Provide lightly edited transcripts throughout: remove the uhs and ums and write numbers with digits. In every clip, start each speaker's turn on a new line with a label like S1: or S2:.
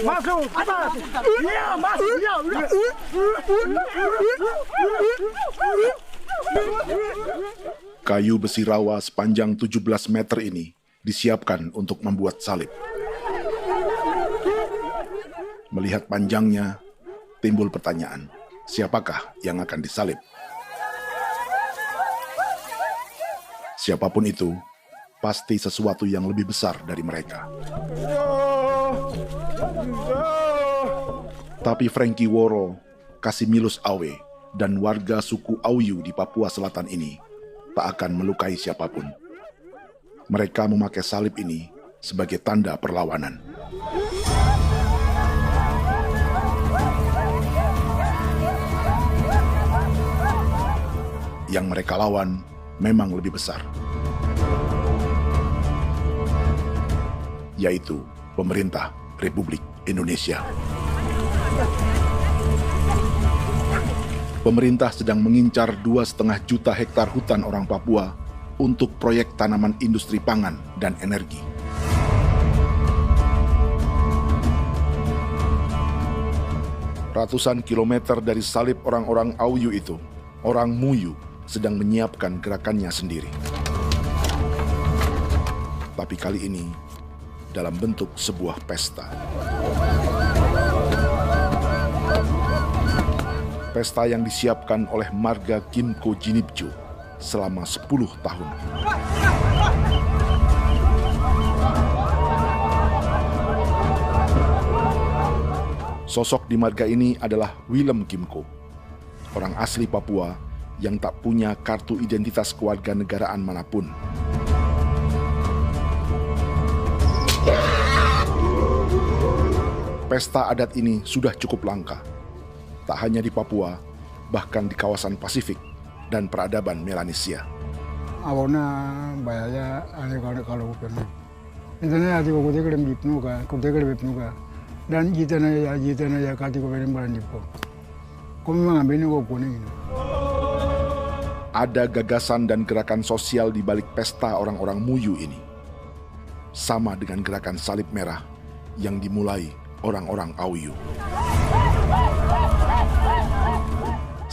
S1: Masuk. Iya, masuk. Iya, udah.
S2: Kayu besi rawa sepanjang 17 meter ini disiapkan untuk membuat salib. Melihat panjangnya, timbul pertanyaan, siapakah yang akan disalib? Siapapun itu, pasti sesuatu yang lebih besar dari mereka. Tapi Frankie Woro, Casimilus Awe, dan warga suku Auyu di Papua Selatan ini tak akan melukai siapapun. Mereka memakai salib ini sebagai tanda perlawanan. Yang mereka lawan memang lebih besar, yaitu pemerintah Republik Indonesia. Pemerintah sedang mengincar 2,5 juta hektar hutan orang Papua untuk proyek tanaman industri pangan dan energi. Ratusan kilometer dari salib orang-orang Auyu itu, orang Muyu sedang menyiapkan gerakannya sendiri. Tapi kali ini dalam bentuk sebuah pesta. Pesta yang disiapkan oleh marga Kimco Jinibju selama 10 tahun. Sosok di marga ini adalah Willem Kimco, orang asli Papua yang tak punya kartu identitas kewarganegaraan manapun. Pesta adat ini sudah cukup langka, tak hanya di Papua, bahkan di kawasan Pasifik dan peradaban Melanesia.
S3: Awalnya bayarnya kalau bukan. Intinya hati kau tidak bipnuka, dan jitana ya kati kau beri barang dipo. Kau memang ambil kau kuning.
S2: Ada gagasan dan gerakan sosial di balik pesta orang-orang Muyu ini, sama dengan gerakan salib merah yang dimulai orang-orang Auyu.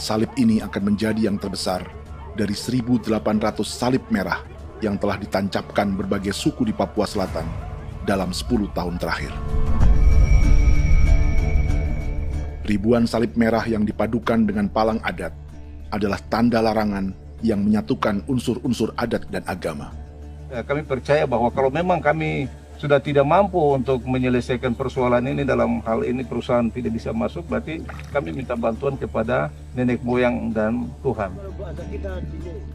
S2: Salib ini akan menjadi yang terbesar dari 1.800 salib merah yang telah ditancapkan berbagai suku di Papua Selatan dalam 10 tahun terakhir. Ribuan salib merah yang dipadukan dengan palang adat adalah tanda larangan yang menyatukan unsur-unsur adat dan agama.
S4: Kami percaya bahwa kalau memang kami sudah tidak mampu untuk menyelesaikan persoalan ini, dalam hal ini perusahaan tidak bisa masuk, berarti kami minta bantuan kepada nenek moyang dan Tuhan.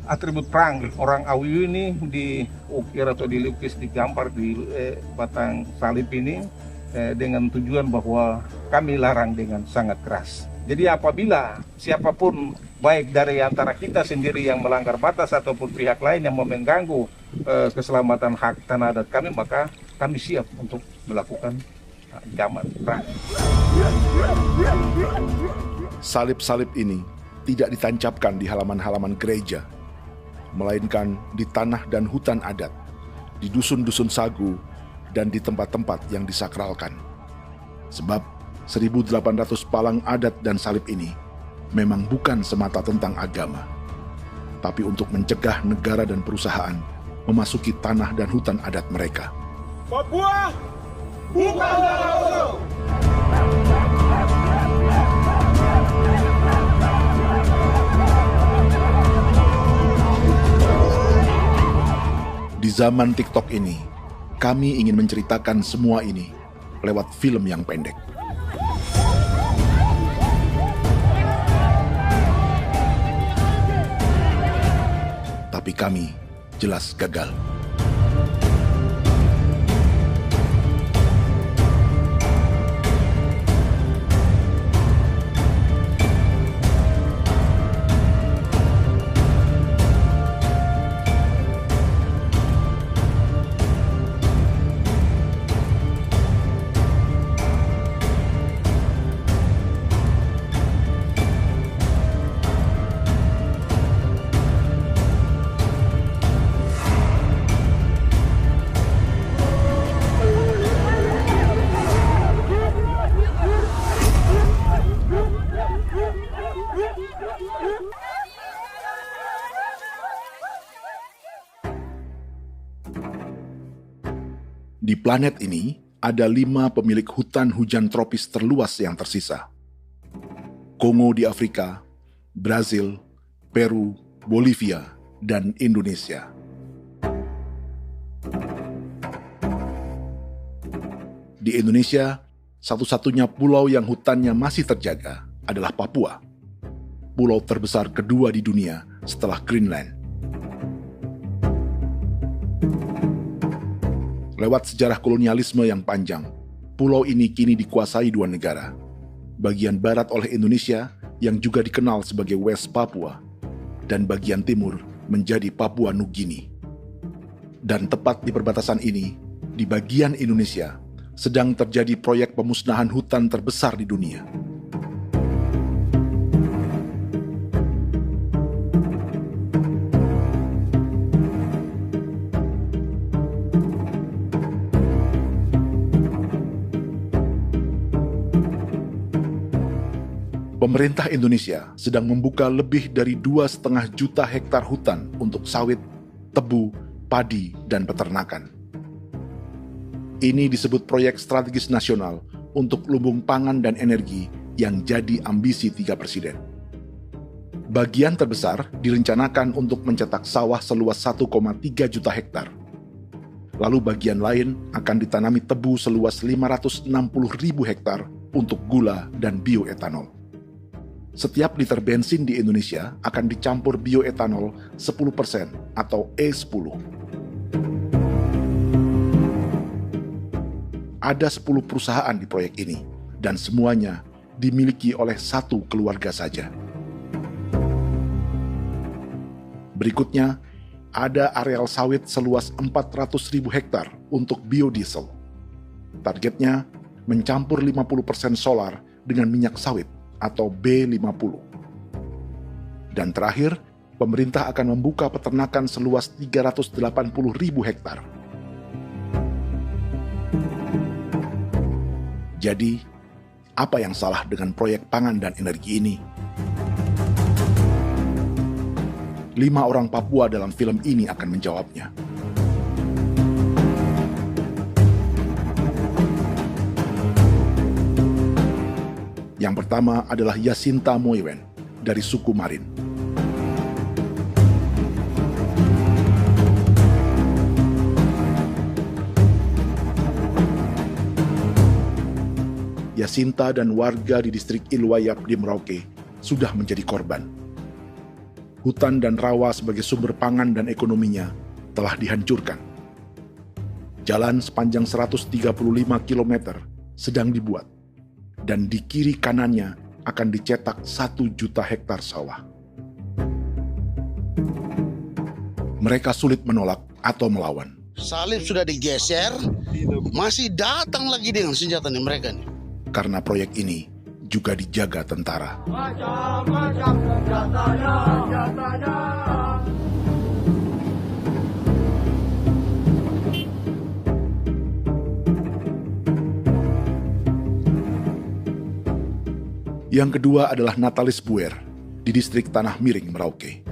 S4: Atribut perang orang Auyu ini diukir atau dilukis, digambar di batang salib ini dengan tujuan bahwa kami larang dengan sangat keras. Jadi apabila siapapun, baik dari antara kita sendiri yang melanggar batas ataupun pihak lain yang mengganggu keselamatan hak tanah adat kami, maka kami siap untuk melakukan ancaman perang.
S2: Salib-salib ini tidak ditancapkan di halaman-halaman gereja, melainkan di tanah dan hutan adat, di dusun-dusun sagu, dan di tempat-tempat yang disakralkan. Sebab 1.800 palang adat dan salib ini memang bukan semata tentang agama, tapi untuk mencegah negara dan perusahaan memasuki tanah dan hutan adat mereka.
S1: Papua bukan negara kosong.
S2: Di zaman TikTok ini, kami ingin menceritakan semua ini lewat film yang pendek. Tapi kami jelas gagal. Di planet ini, ada 5 pemilik hutan hujan tropis terluas yang tersisa. Kongo di Afrika, Brazil, Peru, Bolivia, dan Indonesia. Di Indonesia, satu-satunya pulau yang hutannya masih terjaga adalah Papua, pulau terbesar kedua di dunia setelah Greenland. Lewat sejarah kolonialisme yang panjang, pulau ini kini dikuasai 2 negara. Bagian barat oleh Indonesia yang juga dikenal sebagai West Papua, dan bagian timur menjadi Papua Nugini. Dan tepat di perbatasan ini, di bagian Indonesia, sedang terjadi proyek pemusnahan hutan terbesar di dunia. Pemerintah Indonesia sedang membuka lebih dari 2,5 juta hektar hutan untuk sawit, tebu, padi, dan peternakan. Ini disebut proyek strategis nasional untuk lumbung pangan dan energi yang jadi ambisi 3 presiden. Bagian terbesar direncanakan untuk mencetak sawah seluas 1,3 juta hektar. Lalu bagian lain akan ditanami tebu seluas 560.000 hektar untuk gula dan bioetanol. Setiap liter bensin di Indonesia akan dicampur bioetanol 10% atau E10. Ada 10 perusahaan di proyek ini, dan semuanya dimiliki oleh 1 keluarga saja. Berikutnya, ada areal sawit seluas 400.000 hektar untuk biodiesel. Targetnya mencampur 50% solar dengan minyak sawit atau B50. Dan terakhir, pemerintah akan membuka peternakan seluas 380.000 hektar. Jadi, apa yang salah dengan proyek pangan dan energi ini? 5 orang Papua dalam film ini akan menjawabnya. Yang pertama adalah Yasinta Moiwen dari suku Marin. Yasinta dan warga di distrik Ilwayap di Merauke sudah menjadi korban. Hutan dan rawa sebagai sumber pangan dan ekonominya telah dihancurkan. Jalan sepanjang 135 km sedang dibuat, dan di kiri kanannya akan dicetak 1 juta hektar sawah. Mereka sulit menolak atau melawan.
S5: Salib sudah digeser, masih datang lagi dengan senjata mereka nih.
S2: Karena proyek ini juga dijaga tentara.
S1: Macam-macam senjatanya.
S2: Yang kedua adalah Natalis Buer di distrik Tanah Miring, Merauke.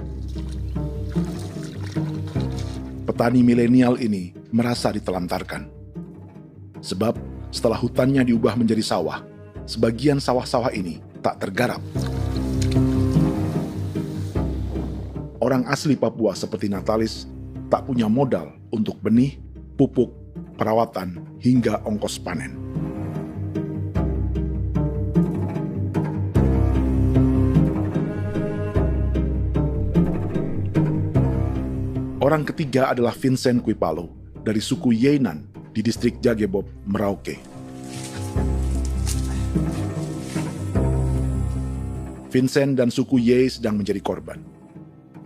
S2: Petani milenial ini merasa ditelantarkan. Sebab setelah hutannya diubah menjadi sawah, sebagian sawah-sawah ini tak tergarap. Orang asli Papua seperti Natalis tak punya modal untuk benih, pupuk, perawatan, hingga ongkos panen. Orang ketiga adalah Vincent Kuipalo dari suku Yenan di distrik Jagebob, Merauke. Vincent dan suku Ye sedang menjadi korban.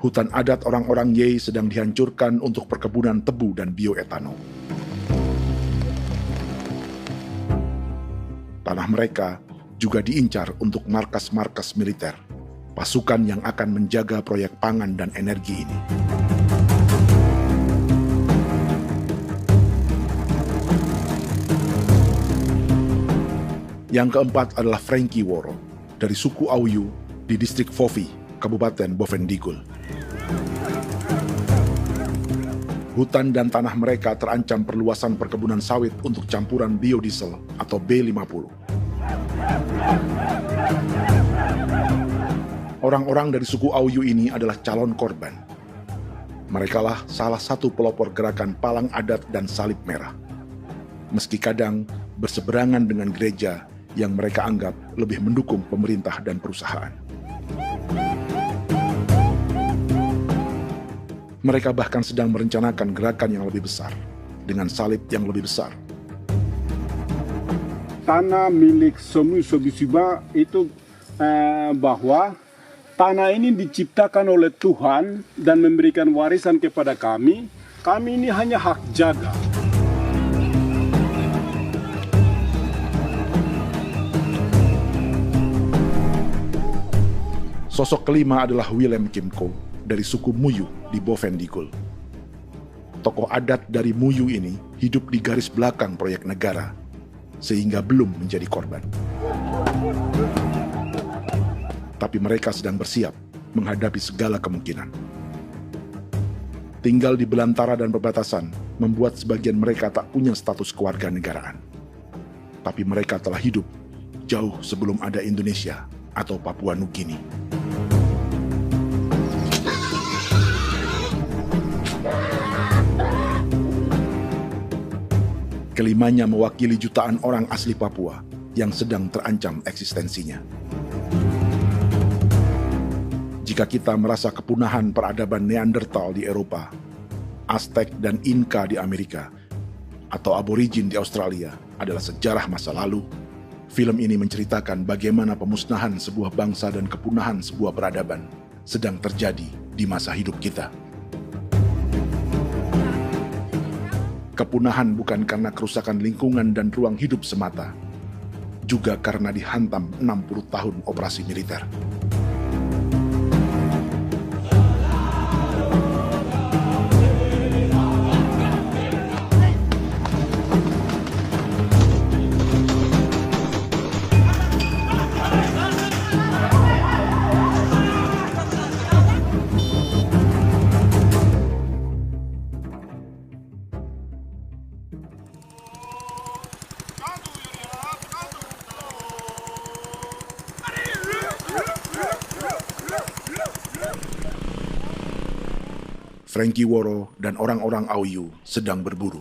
S2: Hutan adat orang-orang Ye sedang dihancurkan untuk perkebunan tebu dan bioetanol. Tanah mereka juga diincar untuk markas-markas militer, pasukan yang akan menjaga proyek pangan dan energi ini. Yang keempat adalah Frankie Woro dari suku Auyu di distrik Fofi, Kabupaten Bovendigul. Hutan dan tanah mereka terancam perluasan perkebunan sawit untuk campuran biodiesel atau B50. Orang-orang dari suku Auyu ini adalah calon korban. Merekalah salah satu pelopor gerakan Palang Adat dan Salib Merah. Meski kadang berseberangan dengan gereja yang mereka anggap lebih mendukung pemerintah dan perusahaan. Mereka bahkan sedang merencanakan gerakan yang lebih besar, dengan salib yang lebih besar.
S6: Tanah milik Somu Sobisiba itu bahwa tanah ini diciptakan oleh Tuhan dan memberikan warisan kepada kami. Kami ini hanya hak jaga.
S2: Sosok kelima adalah Willem Kimco dari suku Muyu di Bovendigul. Tokoh adat dari Muyu ini hidup di garis belakang proyek negara, sehingga belum menjadi korban. Tapi mereka sedang bersiap menghadapi segala kemungkinan. Tinggal di belantara dan perbatasan membuat sebagian mereka tak punya status kewarganegaraan. Tapi mereka telah hidup jauh sebelum ada Indonesia atau Papua Nugini. Kelimanya mewakili jutaan orang asli Papua yang sedang terancam eksistensinya. Jika kita merasa kepunahan peradaban Neanderthal di Eropa, Aztec dan Inca di Amerika, atau aborigin di Australia adalah sejarah masa lalu, film ini menceritakan bagaimana pemusnahan sebuah bangsa dan kepunahan sebuah peradaban sedang terjadi di masa hidup kita. Kepunahan bukan karena kerusakan lingkungan dan ruang hidup semata, juga karena dihantam 60 tahun operasi militer. Frankie Woro dan orang-orang Auyu sedang berburu.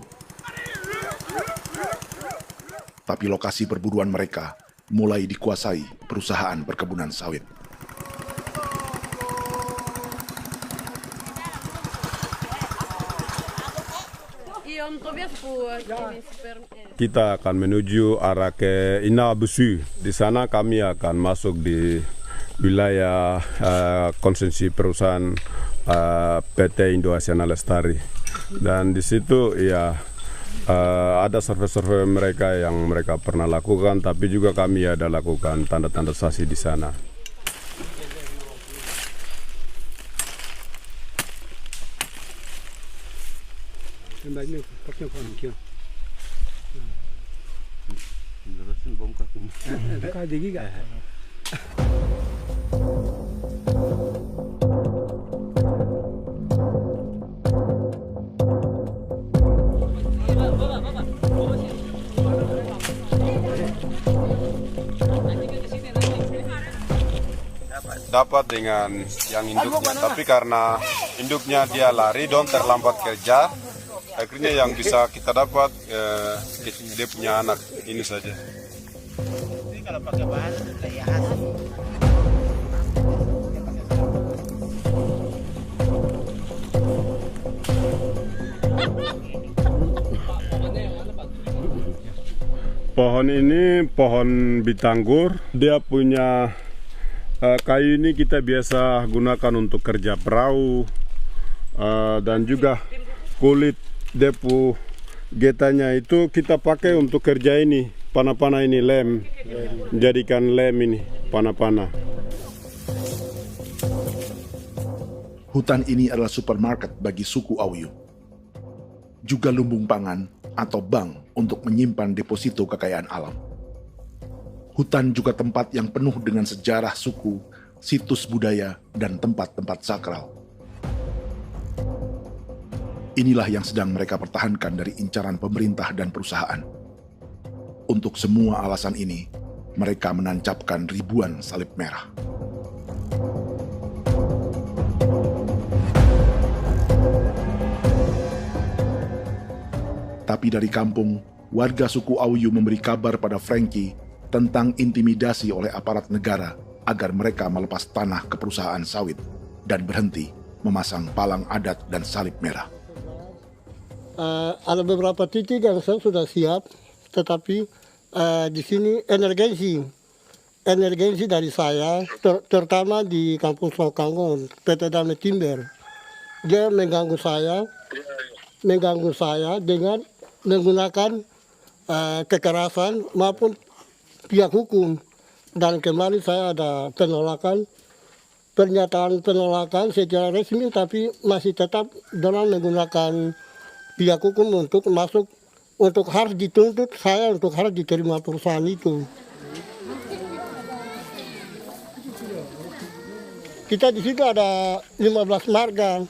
S2: Tapi lokasi perburuan mereka mulai dikuasai perusahaan perkebunan sawit.
S7: Kita akan menuju arah ke Inabusu. Di sana kami akan masuk di wilayah konsesi perusahaan PT Indo Asiana Lestari, dan di situ ya ada survei-survei mereka yang mereka pernah lakukan, tapi juga kami ada lakukan tanda-tanda saksi di sana. Dapat dengan yang induknya, tapi karena induknya dia lari dan terlambat kerja, akhirnya yang bisa kita dapat dia punya anak ini saja.
S8: Ini kalau pakai bahan kayak hasil.
S7: Pohon ini pohon bitanggur, dia punya kayu ini kita biasa gunakan untuk kerja perahu, dan juga kulit depu getanya itu kita pakai untuk kerja ini, panah-panah ini lem, jadikan lem ini, panah-panah.
S2: Hutan ini adalah supermarket bagi suku Auyu. Juga lumbung pangan atau bank untuk menyimpan deposito kekayaan alam. Hutan juga tempat yang penuh dengan sejarah suku, situs budaya, dan tempat-tempat sakral. Inilah yang sedang mereka pertahankan dari incaran pemerintah dan perusahaan. Untuk semua alasan ini, mereka menancapkan ribuan salib merah. Tapi dari kampung, warga suku Auyu memberi kabar pada Frankie tentang intimidasi oleh aparat negara agar mereka melepas tanah ke perusahaan sawit dan berhenti memasang palang adat dan salib merah.
S9: Ada beberapa titik yang saya sudah siap, tetapi di sini emergensi dari saya, terutama di Kampung Sokangon, PT Damai Timber. Dia mengganggu saya dengan menggunakan kekerasan maupun pihak hukum. Dan kemarin saya ada pernyataan penolakan secara resmi, tapi masih tetap dengan menggunakan pihak hukum untuk masuk, untuk harus dituntut saya untuk harus diterima perusahaan itu. Kita di situ ada 15 marga,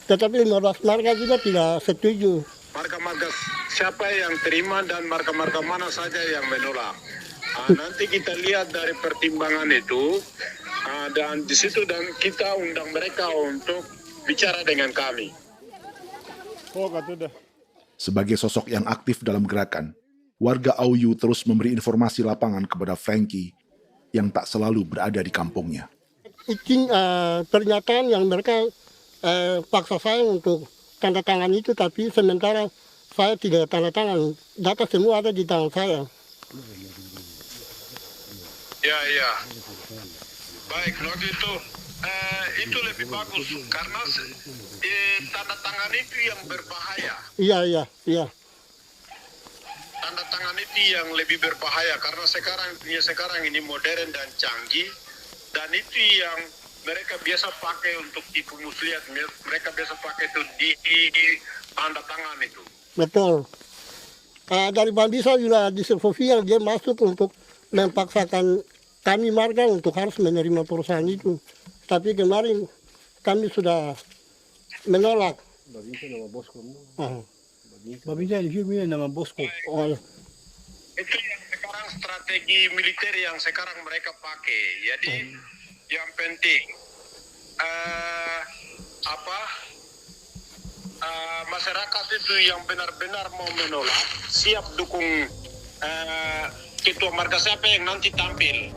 S9: tetapi 15 marga juga tidak setuju.
S10: Marga-marga siapa yang terima dan marga-marga mana saja yang menolak. Nanti kita lihat dari pertimbangan itu, dan di situ dan kita undang mereka untuk bicara dengan kami.
S2: Sebagai sosok yang aktif dalam gerakan, warga Auyu terus memberi informasi lapangan kepada Frankie yang tak selalu berada di kampungnya.
S9: Izin pernyataan yang mereka paksa saya untuk tanda tangan itu, tapi sementara saya tidak tanda tangan. Data semua ada di tangan saya.
S10: Ya. Baik, kalau gitu itu lebih bagus karena tanda tangan itu yang berbahaya.
S9: Iya.
S10: Tanda tangan itu yang lebih berbahaya karena sekarang ini modern dan canggih, dan itu yang mereka biasa pakai untuk tipu muslihat. Mereka biasa pakai itu di tanda tangan itu.
S9: Betul. Dari Bambisa juga di Sofia dia masuk untuk memaksakan kami marga untuk harus menerima perusahaan itu. Tapi kemarin kami sudah menolak.
S1: Babinsa nama bosku. Babinsa di sini nama bosku.
S10: Itu yang sekarang strategi militer yang sekarang mereka pakai. Jadi yang penting masyarakat itu yang benar-benar mau menolak siap dukung ketua marga siapa yang nanti tampil.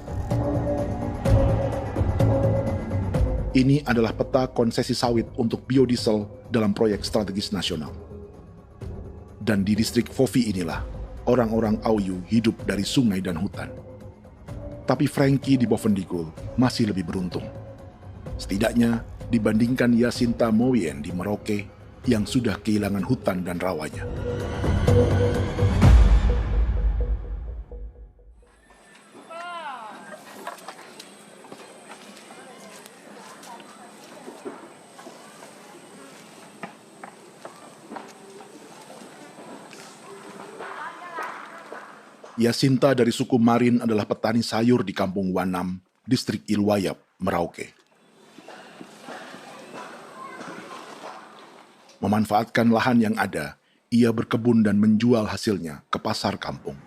S2: Ini adalah peta konsesi sawit untuk biodiesel dalam proyek strategis nasional. Dan di distrik Fofi inilah, orang-orang Auyu hidup dari sungai dan hutan. Tapi Frankie di Bovendigul masih lebih beruntung. Setidaknya dibandingkan Yasinta Moyen di Merauke yang sudah kehilangan hutan dan rawanya. Yasinta dari suku Marin adalah petani sayur di Kampung Wanam, distrik Ilwayap, Merauke. Memanfaatkan lahan yang ada, ia berkebun dan menjual hasilnya ke pasar kampung.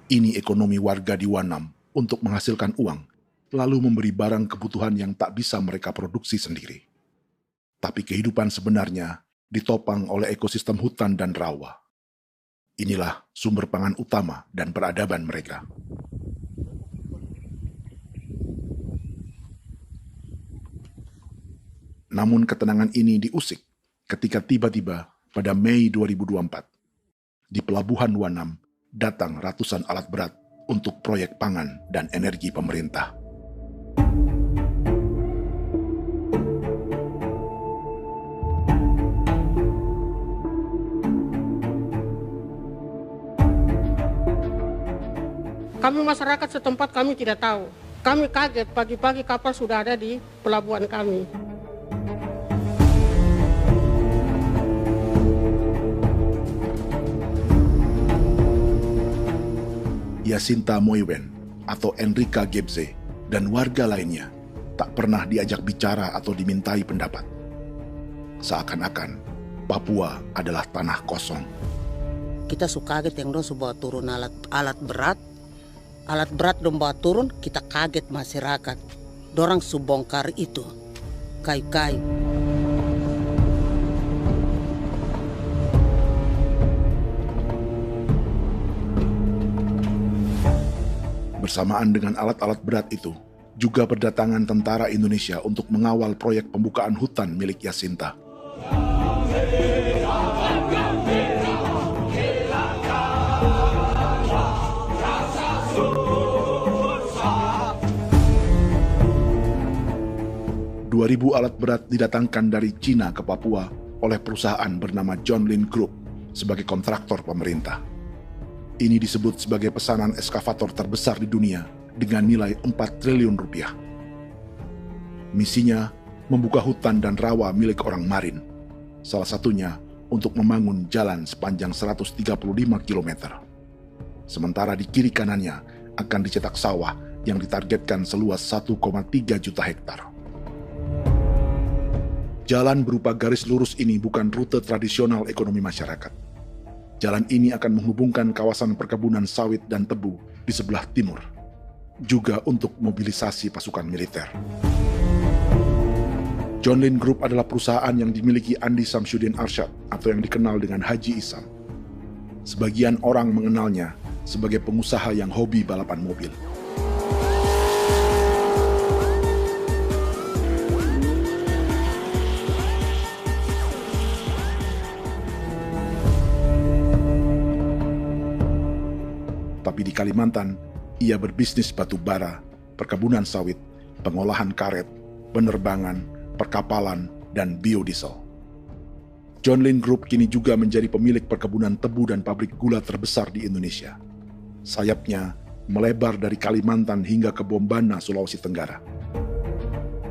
S2: Ini ekonomi warga di Wanam untuk menghasilkan uang, lalu memberi barang kebutuhan yang tak bisa mereka produksi sendiri. Tapi kehidupan sebenarnya ditopang oleh ekosistem hutan dan rawa. Inilah sumber pangan utama dan peradaban mereka. Namun ketenangan ini diusik ketika tiba-tiba pada Mei 2024, di Pelabuhan Wanam datang ratusan alat berat untuk proyek pangan dan energi pemerintah.
S9: Kami masyarakat setempat kami tidak tahu. Kami kaget pagi-pagi kapal sudah ada di pelabuhan kami.
S2: Yasinta Moywen atau Enrika Gebze dan warga lainnya tak pernah diajak bicara atau dimintai pendapat. Seakan-akan Papua adalah tanah kosong.
S11: Kita suka kaget yang dong bawa turun alat berat dong bawa turun, kita kaget masyarakat. Dorang subongkar itu kayu-kayu.
S2: Bersamaan dengan alat-alat berat itu, juga berdatangan tentara Indonesia untuk mengawal proyek pembukaan hutan milik Jacinta. Ribu alat berat didatangkan dari Cina ke Papua oleh perusahaan bernama John Lin Group sebagai kontraktor pemerintah. Ini disebut sebagai pesanan eskavator terbesar di dunia dengan nilai 4 triliun rupiah. Misinya membuka hutan dan rawa milik orang Marin, salah satunya untuk membangun jalan sepanjang 135 km. Sementara di kiri kanannya akan dicetak sawah yang ditargetkan seluas 1,3 juta hektar. Jalan berupa garis lurus ini bukan rute tradisional ekonomi masyarakat. Jalan ini akan menghubungkan kawasan perkebunan sawit dan tebu di sebelah timur, juga untuk mobilisasi pasukan militer. John Lin Group adalah perusahaan yang dimiliki Andi Samsudin Arsyad atau yang dikenal dengan Haji Isam. Sebagian orang mengenalnya sebagai pengusaha yang hobi balapan mobil. Tapi di Kalimantan, ia berbisnis batu bara, perkebunan sawit, pengolahan karet, penerbangan, perkapalan, dan biodiesel. John Lin Group kini juga menjadi pemilik perkebunan tebu dan pabrik gula terbesar di Indonesia. Sayapnya melebar dari Kalimantan hingga ke Bombana, Sulawesi Tenggara.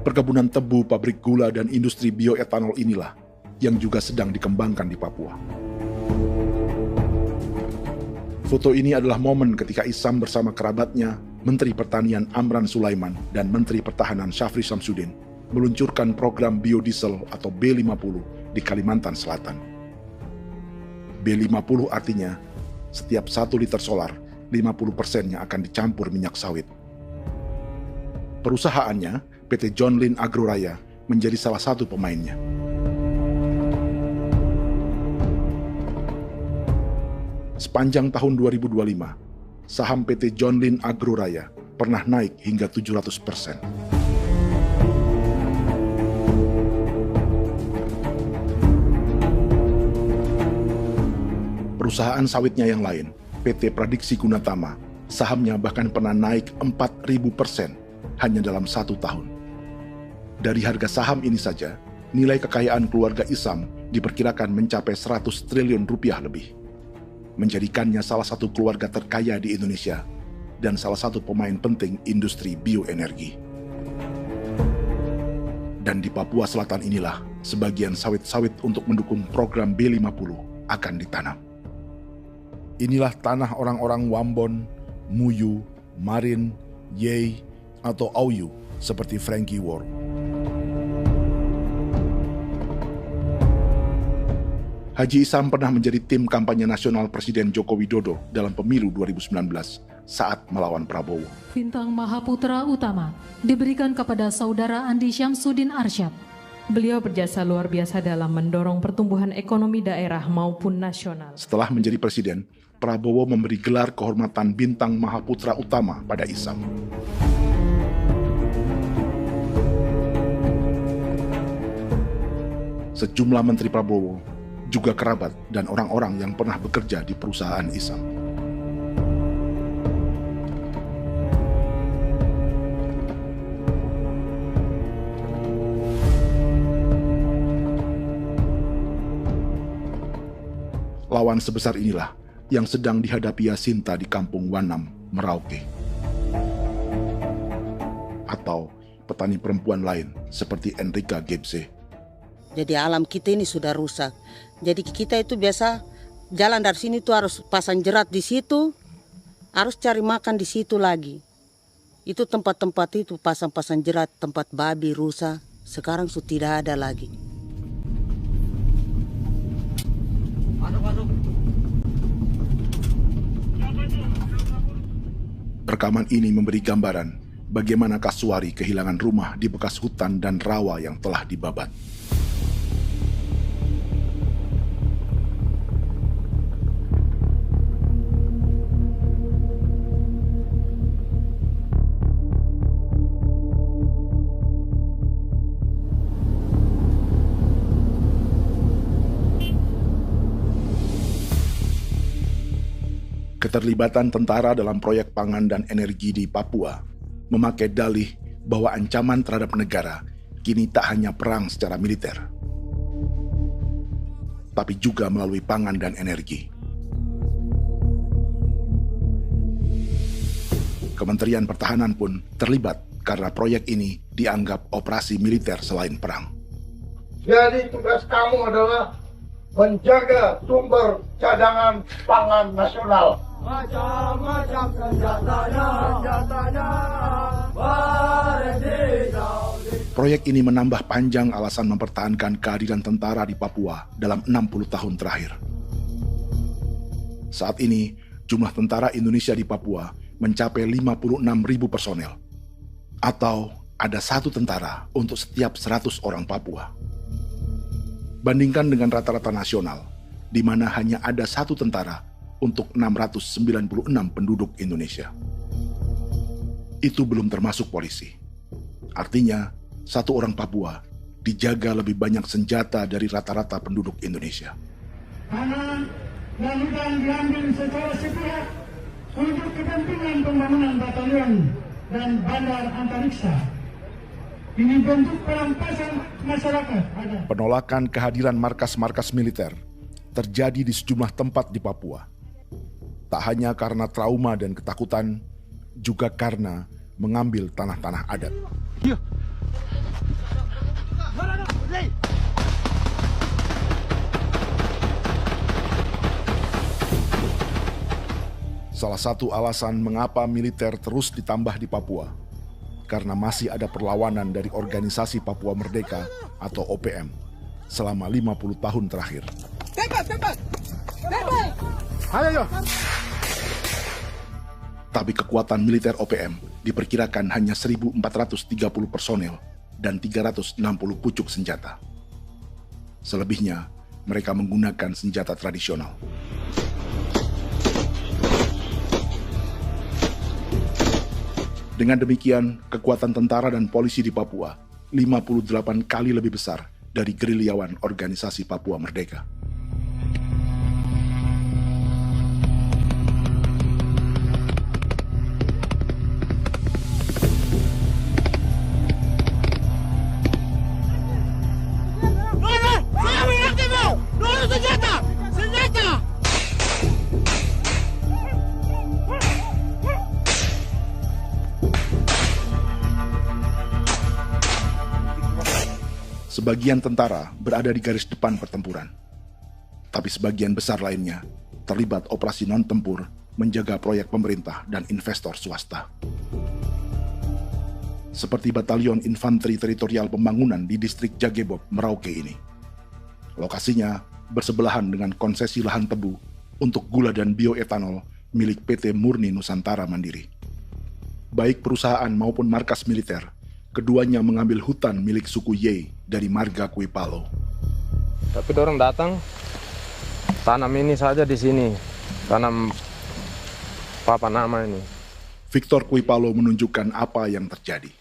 S2: Perkebunan tebu, pabrik gula, dan industri bioetanol inilah yang juga sedang dikembangkan di Papua. Foto ini adalah momen ketika Isam bersama kerabatnya, Menteri Pertanian Amran Sulaiman dan Menteri Pertahanan Syafri Samsudin meluncurkan program biodiesel atau B50 di Kalimantan Selatan. B50 artinya setiap 1 liter solar, 50%-nya akan dicampur minyak sawit. Perusahaannya, PT John Lin Agroraya, menjadi salah satu pemainnya. Sepanjang tahun 2025, saham PT John Lin Agroraya pernah naik hingga 700%. Perusahaan sawitnya yang lain, PT Pradiksi Gunatama, sahamnya bahkan pernah naik 4.000% hanya dalam 1 tahun. Dari harga saham ini saja, nilai kekayaan keluarga Isam diperkirakan mencapai 100 triliun rupiah lebih, menjadikannya salah satu keluarga terkaya di Indonesia dan salah satu pemain penting industri bioenergi. Dan di Papua Selatan inilah sebagian sawit-sawit untuk mendukung program B50 akan ditanam. Inilah tanah orang-orang Wambon, Muyu, Marin, Yei, atau Auyu seperti Frankie Ward. Haji Isam pernah menjadi tim kampanye nasional Presiden Joko Widodo dalam pemilu 2019 saat melawan Prabowo.
S12: Bintang Mahaputra Utama diberikan kepada Saudara Andi Syamsuddin Arsyad. Beliau berjasa luar biasa dalam mendorong pertumbuhan ekonomi daerah maupun nasional.
S2: Setelah menjadi presiden, Prabowo memberi gelar kehormatan Bintang Mahaputra Utama pada Isam. Sejumlah menteri Prabowo, juga kerabat dan orang-orang yang pernah bekerja di perusahaan Isam. Lawan sebesar inilah yang sedang dihadapi Jacinta di kampung Wanam, Merauke. Atau petani perempuan lain seperti Enrika Gebse.
S11: Jadi alam kita ini sudah rusak. Jadi kita itu biasa jalan dari sini tuh harus pasang jerat di situ, harus cari makan di situ lagi. Itu tempat-tempat itu pasang-pasang jerat, tempat babi, rusa, sekarang sudah tidak ada lagi.
S2: Rekaman ini memberi gambaran bagaimana Kasuari kehilangan rumah di bekas hutan dan rawa yang telah dibabat. Keterlibatan tentara dalam proyek pangan dan energi di Papua memakai dalih bahwa ancaman terhadap negara kini tak hanya perang secara militer, tapi juga melalui pangan dan energi. Kementerian Pertahanan pun terlibat karena proyek ini dianggap operasi militer selain perang.
S13: Jadi tugas kamu adalah menjaga sumber cadangan pangan nasional. Macam-macam senjatanya,
S2: Proyek ini menambah panjang alasan mempertahankan kehadiran tentara di Papua dalam 60 tahun terakhir. Saat ini, jumlah tentara Indonesia di Papua mencapai 56.000 personel, atau ada 1 tentara untuk setiap 100 orang Papua. Bandingkan dengan rata-rata nasional, di mana hanya ada 1 tentara untuk 696 penduduk Indonesia. Itu belum termasuk polisi. Artinya, 1 orang Papua dijaga lebih banyak senjata dari rata-rata penduduk Indonesia.
S13: Tanah dan hutan diambil secara sepihak untuk kepentingan pembangunan batalion dan bandar antariksa. Ini bentuk perampasan masyarakat.
S2: Penolakan kehadiran markas-markas militer terjadi di sejumlah tempat di Papua. Tak hanya karena trauma dan ketakutan, juga karena mengambil tanah-tanah adat. Salah satu alasan mengapa militer terus ditambah di Papua, karena masih ada perlawanan dari Organisasi Papua Merdeka atau OPM selama 50 tahun terakhir. Ayo. Tapi kekuatan militer OPM diperkirakan hanya 1.430 personel dan 360 pucuk senjata. Selebihnya, mereka menggunakan senjata tradisional. Dengan demikian, kekuatan tentara dan polisi di Papua 58 kali lebih besar dari gerilyawan Organisasi Papua Merdeka. Sebagian tentara berada di garis depan pertempuran, tapi sebagian besar lainnya terlibat operasi non-tempur menjaga proyek pemerintah dan investor swasta. Seperti Batalion Infanteri Teritorial Pembangunan di distrik Jagebob, Merauke ini. Lokasinya bersebelahan dengan konsesi lahan tebu untuk gula dan bioetanol milik PT Murni Nusantara Mandiri. Baik perusahaan maupun markas militer, keduanya mengambil hutan milik suku Ye dari marga Kuipalo.
S14: Tapi dorong datang, tanam ini saja di sini, tanam papan nama ini.
S2: Victor Kuipalo menunjukkan apa yang terjadi.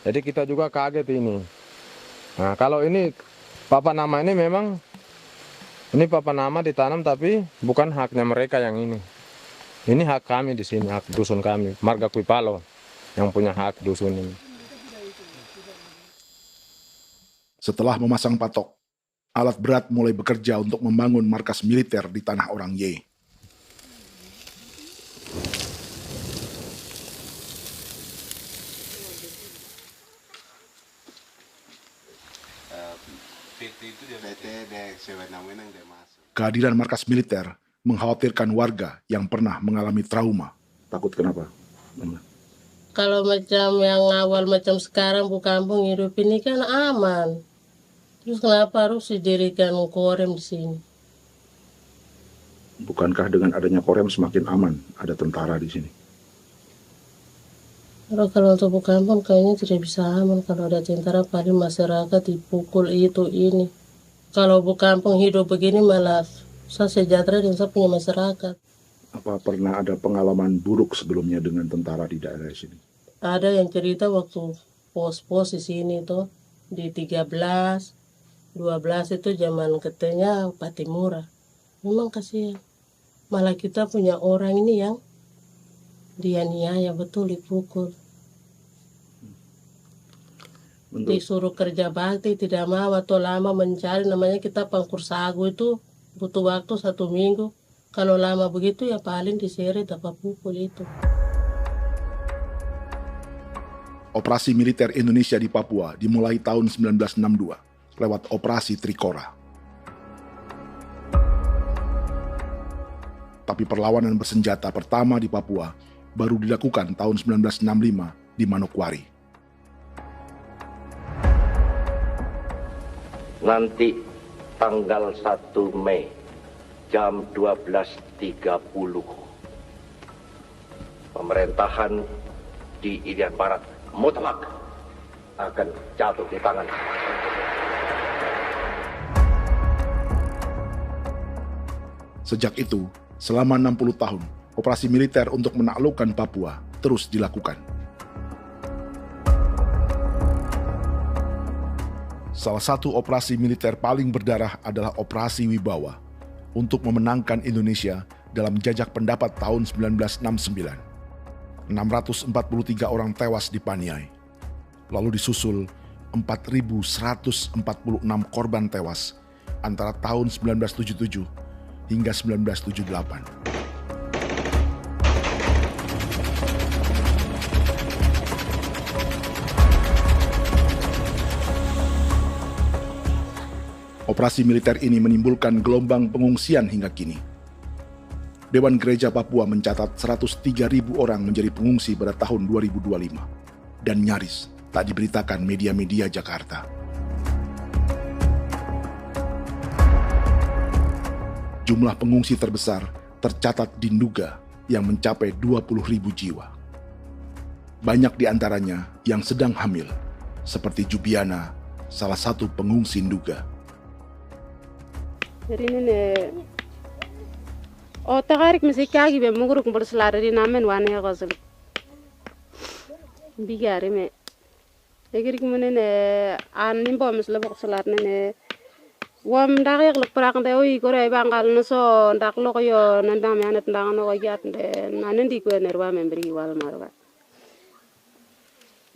S14: Jadi kita juga kaget ini. Nah, kalau ini papan nama ini memang, ini papan nama ditanam tapi bukan haknya mereka yang ini. Ini hak kami di sini, hak dusun kami, marga Kuipalo yang punya hak dusun ini.
S2: Setelah memasang patok, alat berat mulai bekerja untuk membangun markas militer di tanah orang Ye. Kehadiran markas militer mengkhawatirkan warga yang pernah mengalami trauma. Takut kenapa?
S15: Kalau macam yang awal macam sekarang bu kampung hidup ini kan aman. Terus kenapa harus didirikan korem di sini?
S2: Bukankah dengan adanya Korem semakin aman ada tentara di sini?
S15: Kalau untuk kampung kayaknya tidak bisa aman kalau ada tentara, paling masyarakat dipukul itu ini. Kalau kampung hidup begini malah saya sejahtera dan saya punya masyarakat.
S2: Apa pernah ada pengalaman buruk sebelumnya dengan tentara di daerah sini?
S15: Ada yang cerita waktu pos-pos di sini tuh di 13, 12 itu zaman katanya Patimura. Memang kasihan. Malah kita punya orang ini yang dianiaya betul, dipukul. Disuruh kerja bakti tidak mau atau lama mencari, namanya kita pangkur sagu itu butuh waktu 1 minggu. Kalau lama begitu ya paling diseret apa pukul itu.
S2: Operasi militer Indonesia di Papua dimulai tahun 1962 lewat Operasi Trikora. Tapi perlawanan bersenjata pertama di Papua baru dilakukan tahun 1965 di Manokwari.
S16: Nanti tanggal 1 Mei jam 12.30 pemerintahan di Irian Barat mutlak akan jatuh di tangan.
S2: Sejak itu, selama 60 tahun, operasi militer untuk menaklukkan Papua terus dilakukan. Salah satu operasi militer paling berdarah adalah Operasi Wibawa untuk memenangkan Indonesia dalam jajak pendapat tahun 1969. 643 orang tewas di Paniai. Lalu disusul 4.146 korban tewas antara tahun 1977 hingga 1978. Operasi militer ini menimbulkan gelombang pengungsian hingga kini. Dewan Gereja Papua mencatat 103.000 orang menjadi pengungsi pada tahun 2025 dan nyaris tak diberitakan media-media Jakarta. Jumlah pengungsi terbesar tercatat di Nduga yang mencapai 20.000 jiwa. Banyak di antaranya yang sedang hamil, seperti Jubiana, salah satu pengungsi Nduga.
S17: Jadi ini tagarik mesti kagi be muguruk berselari di namen wane gosel. Bigari me. Egirik menene an nimbo misle berselar nene. Wam darik lek prak de oi kore bangal no so ndak lo yo nandam yanet ndang no yat de nanen di ko nerwa membri wal marwa.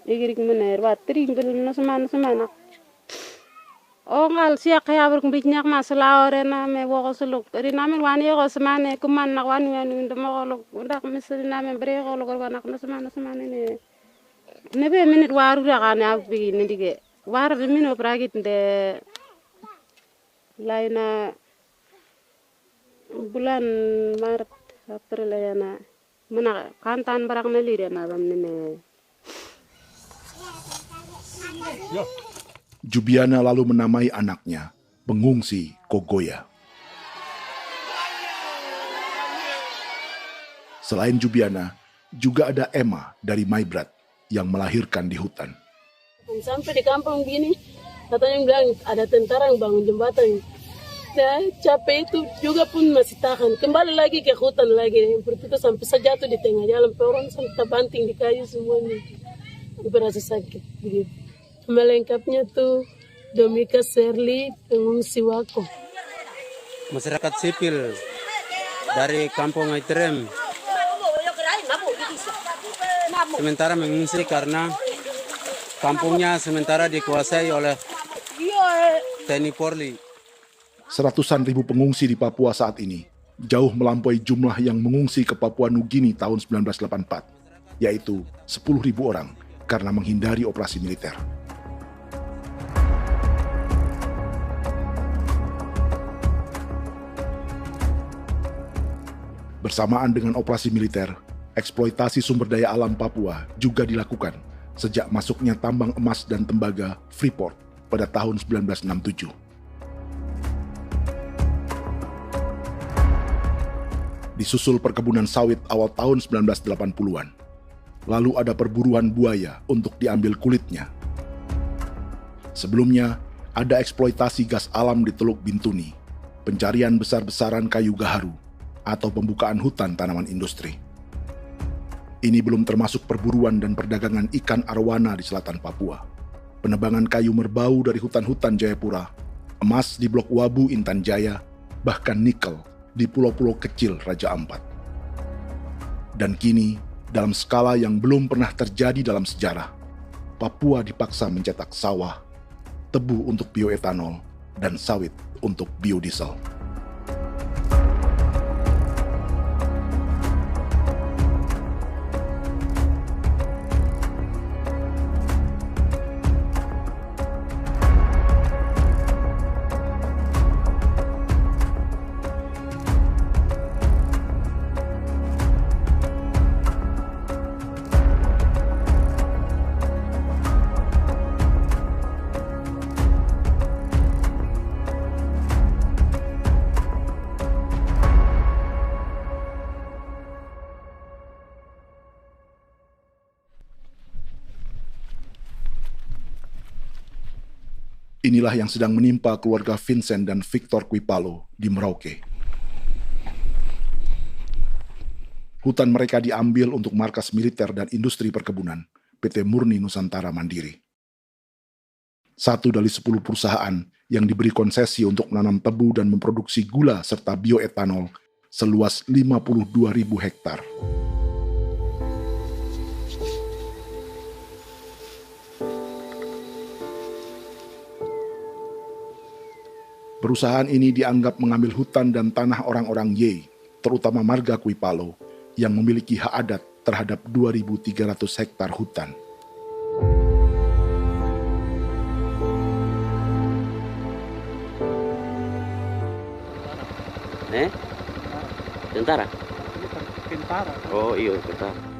S17: Egirik menene wa tri bel no semana. O ngal siya kaya berkumpit nyak masalah orena me wo suluk ri namen wani ko semane kuman nak wani ndemo ko ndak misri namen bre ko lo ko nak no semane ne be minute waru ra kana bi ni dige war be mino pragit de laina bulan Maret April yana mana kantan barak na lire na bam ne.
S2: Jubiana lalu menamai anaknya pengungsi Kogoya. Selain Jubiana, juga ada Emma dari Maibrat yang melahirkan di hutan.
S18: Sampai di kampung gini, katanya bilang ada tentara yang bangun jembatan. Nah, capek itu juga pun masih tahan. Kembali lagi ke hutan lagi. Seperti itu sampai sejatuh di tengah jalan. Orang sampai banting di kayu semuanya. Berasa sakit begitu. Melengkapnya tuh Domika Serli, pengungsi Wako.
S19: Masyarakat sipil dari kampung Aitrem sementara mengungsi karena kampungnya sementara dikuasai oleh TNI Polri.
S2: Seratusan ribu pengungsi di Papua saat ini jauh melampaui jumlah yang mengungsi ke Papua Nugini tahun 1984, yaitu 10.000 orang karena menghindari operasi militer. Bersamaan dengan operasi militer, eksploitasi sumber daya alam Papua juga dilakukan sejak masuknya tambang emas dan tembaga Freeport pada tahun 1967. Disusul perkebunan sawit awal tahun 1980-an. Lalu ada perburuan buaya untuk diambil kulitnya. Sebelumnya, ada eksploitasi gas alam di Teluk Bintuni, pencarian besar-besaran kayu gaharu, atau pembukaan hutan tanaman industri. Ini belum termasuk perburuan dan perdagangan ikan arwana di selatan Papua, penebangan kayu merbau dari hutan-hutan Jayapura, emas di Blok Wabu Intan Jaya, bahkan nikel di pulau-pulau kecil Raja Ampat. Dan kini, dalam skala yang belum pernah terjadi dalam sejarah, Papua dipaksa mencetak sawah, tebu untuk bioetanol, dan sawit untuk biodiesel. Inilah yang sedang menimpa keluarga Vincent dan Victor Kuipalo di Merauke. Hutan mereka diambil untuk markas militer dan industri perkebunan, PT Murni Nusantara Mandiri. 1 dari 10 perusahaan yang diberi konsesi untuk menanam tebu dan memproduksi gula serta bioetanol seluas 52.000 hektar. Perusahaan ini dianggap mengambil hutan dan tanah orang-orang Ye, terutama marga Kuipalo, yang memiliki hak adat terhadap 2.300 hektar hutan.
S20: Tentara?
S8: Tentara.
S20: Oh iya, tentara.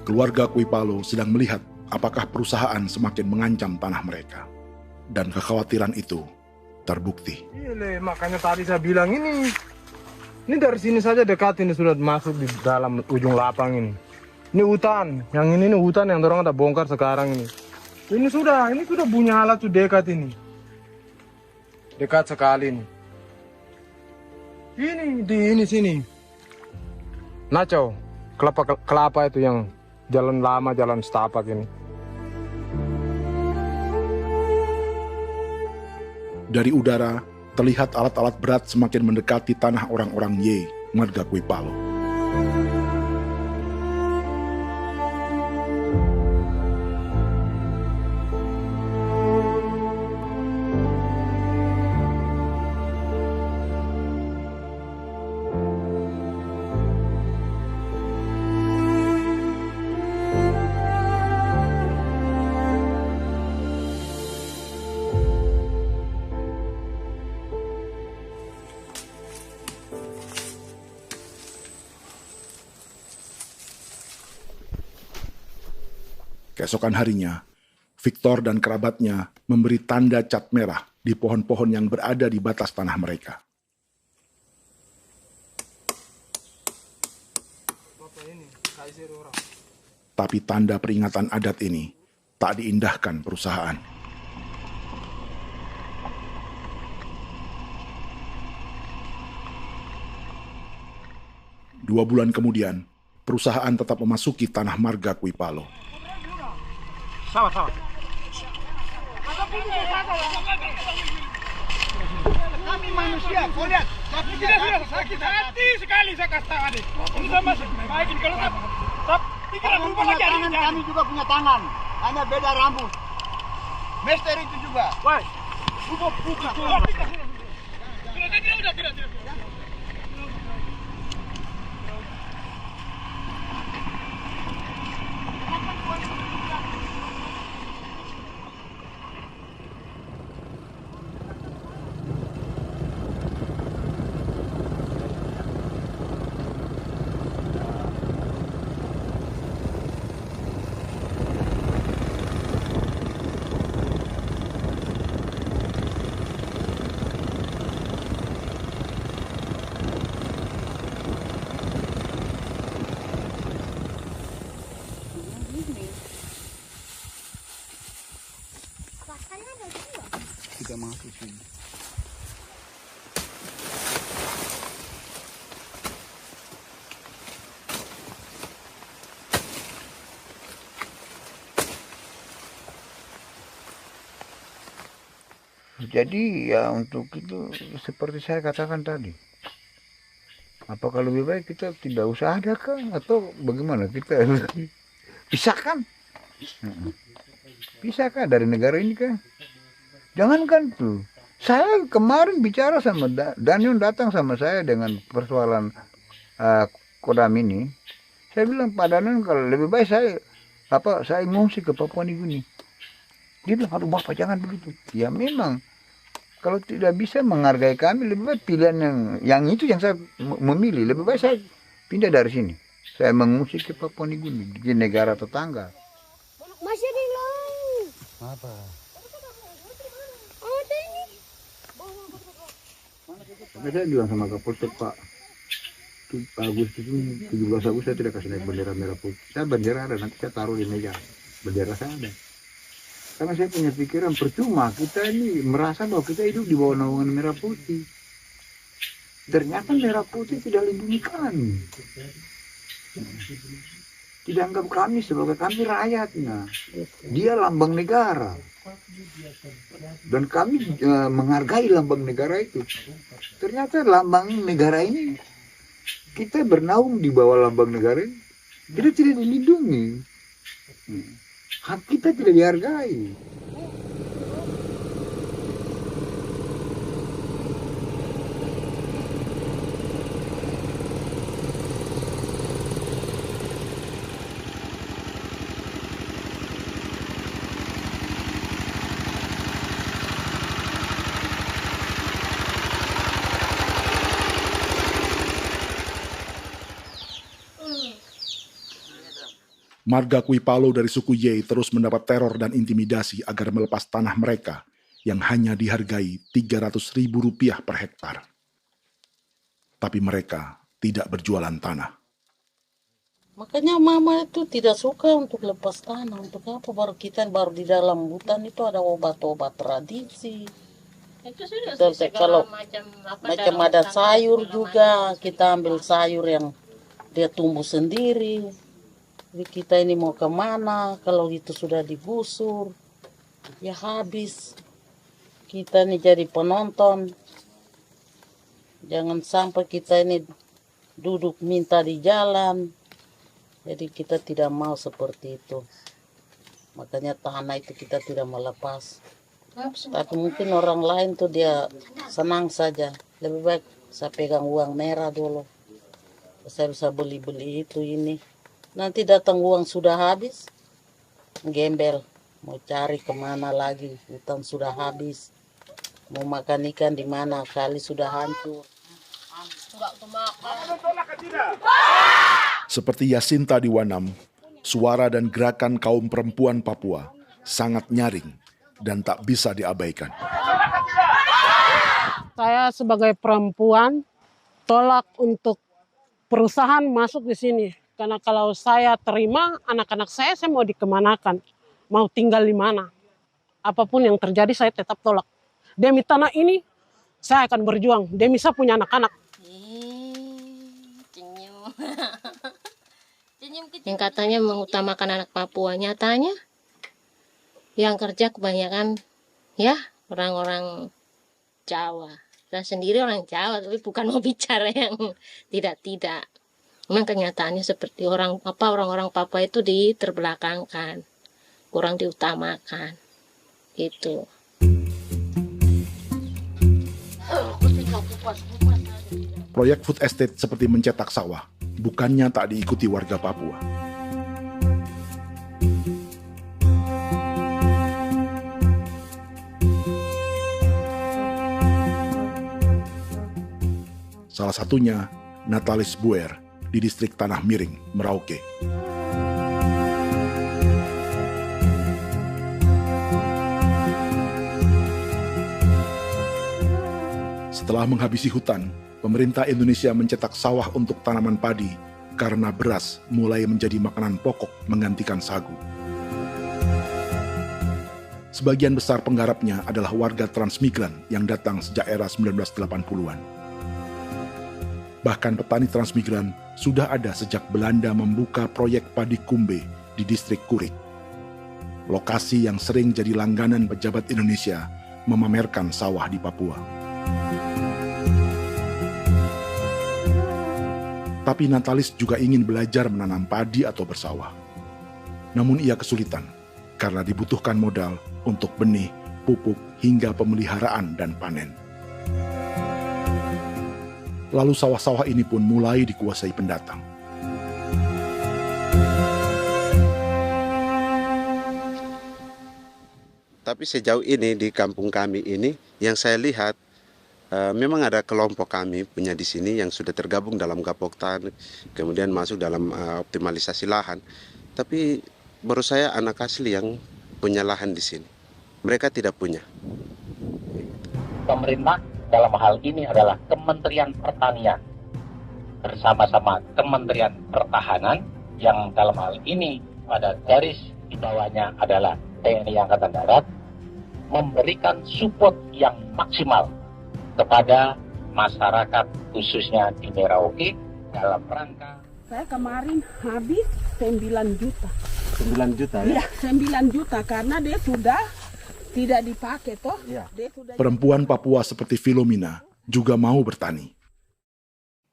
S2: Keluarga Kuipalo sedang melihat apakah perusahaan semakin mengancam tanah mereka. Dan kekhawatiran itu terbukti.
S14: Iya, makanya tadi saya bilang ini dari sini saja dekat, ini sudah masuk di dalam ujung lapang ini. Ini hutan, yang ini hutan yang orang ada bongkar sekarang ini. Ini sudah punya alat tuh dekat ini. Dekat sekali ini. Ini di sini. Nacau, kelapa itu yang jalan lama, jalan setapak ini.
S2: Dari udara, terlihat alat-alat berat semakin mendekati tanah orang-orang Ye, marga Kuipalo. Keesokan harinya, Victor dan kerabatnya memberi tanda cat merah di pohon-pohon yang berada di batas tanah mereka. Tapi tanda peringatan adat ini tak diindahkan perusahaan. Dua bulan kemudian, perusahaan tetap memasuki tanah marga Kuipalo.
S8: Sama. Kami manusia, kau lihat. Tapi tidak sudah sakit hati sekali saya kata adik. Ini sama baik ini kalau tidak berubah lagi adik. Kami juga punya tangan, hanya beda rambut. Mister itu juga. Wah, buka. Tidak.
S1: masuk sini.
S20: Jadi ya untuk itu seperti saya katakan tadi, apakah lebih baik kita tidak usah ada kan atau bagaimana, kita pisahkan, pisahkan dari negara ini kan, jangankan tuh. Saya kemarin bicara sama Daniel, datang sama saya dengan persoalan Kodam ini. Saya bilang Pak Daniel, kalau lebih baik saya ngungsi ke Papua Nugini. Dia bilang, aduh Bapak jangan begitu. Ya memang, kalau tidak bisa menghargai kami, lebih baik pilihan yang itu yang saya memilih. Lebih baik saya pindah dari sini. Saya mengungsi ke Papua Nugini, di negara tetangga.
S21: Masih di laut.
S20: Apa? Saya bilang sama Kapolsek, Pak, Agustus ini, 17 Agustus saya tidak kasih naik bendera merah putih. Saya bendera ada, nanti saya taruh di meja. Bendera saya ada. Karena saya punya pikiran percuma kita ini merasa bahwa kita hidup di bawah naungan merah putih. Ternyata merah putih tidak lindungi kami. Tidak anggap kami sebagai kami rakyatnya. Dia lambang negara. Dan kami menghargai lambang negara itu. Ternyata lambang negara ini, kita bernaung di bawah lambang negara ini, kita tidak dilindungi. Hak kita tidak dihargai.
S2: Marga Kuipalo dari suku Ye terus mendapat teror dan intimidasi agar melepas tanah mereka yang hanya dihargai Rp300.000 per hektar. Tapi mereka tidak berjualan tanah.
S11: Makanya mama itu tidak suka untuk lepas tanah. Untuk apa? Baru di dalam hutan itu ada obat-obat tradisi.
S15: Itu sudah
S11: Kalau
S15: macam
S11: ada sayur juga, kita ambil sayur yang dia tumbuh sendiri. Jadi kita ini mau kemana, kalau itu sudah digusur, ya habis. Kita ini jadi penonton. Jangan sampai kita ini duduk minta di jalan. Jadi kita tidak mau seperti itu. Makanya tanah itu kita tidak melepas. Tapi mungkin orang lain tuh dia senang saja. Lebih baik saya pegang uang merah dulu. Saya bisa beli-beli itu ini. Nanti datang uang sudah habis, gembel. Mau cari kemana lagi, hutan sudah habis. Mau makan ikan di mana, kali sudah hancur.
S2: Seperti Yasinta di Wanam, suara dan gerakan kaum perempuan Papua sangat nyaring dan tak bisa diabaikan.
S22: Saya sebagai perempuan tolak untuk perusahaan masuk di sini. Karena kalau saya terima anak-anak saya mau dikemanakan, mau tinggal di mana. Apapun yang terjadi saya tetap tolak. Demi tanah ini saya akan berjuang, demi saya punya anak-anak.
S21: Yang katanya mengutamakan anak Papua, nyatanya yang kerja kebanyakan ya orang-orang Jawa. Dan sendiri orang Jawa, tapi bukan mau bicara yang tidak-tidak. Memang kenyataannya seperti orang-orang Papua itu diterbelakangkan, kurang diutamakan, gitu.
S2: Proyek food estate seperti mencetak sawah, bukannya tak diikuti warga Papua. Salah satunya Natalis Buer di distrik Tanah Miring, Merauke. Setelah menghabisi hutan, pemerintah Indonesia mencetak sawah untuk tanaman padi karena beras mulai menjadi makanan pokok menggantikan sagu. Sebagian besar penggarapnya adalah warga transmigran yang datang sejak era 1980-an. Bahkan petani transmigran sudah ada sejak Belanda membuka proyek padi kumbe di distrik Kurik. Lokasi yang sering jadi langganan pejabat Indonesia memamerkan sawah di Papua. Tapi Natalis juga ingin belajar menanam padi atau bersawah. Namun ia kesulitan karena dibutuhkan modal untuk benih, pupuk, hingga pemeliharaan dan panen. Lalu sawah-sawah ini pun mulai dikuasai pendatang.
S3: Tapi sejauh ini di kampung kami ini yang saya lihat memang ada kelompok kami punya di sini yang sudah tergabung dalam Gapoktan, kemudian masuk dalam optimalisasi lahan. Tapi baru saya anak asli yang punya lahan di sini. Mereka tidak punya.
S4: Pemerintah dalam hal ini adalah Kementerian Pertanian bersama-sama Kementerian Pertahanan yang dalam hal ini pada garis di bawahnya adalah TNI Angkatan Darat, memberikan support yang maksimal kepada masyarakat khususnya di Merauke dalam rangka.
S23: Saya kemarin habis 9 juta.
S3: 9 juta ya?
S23: Iya, 9 juta karena dia sudah tidak dipakai toh. Ya.
S2: Perempuan Papua seperti Filomina juga mau bertani.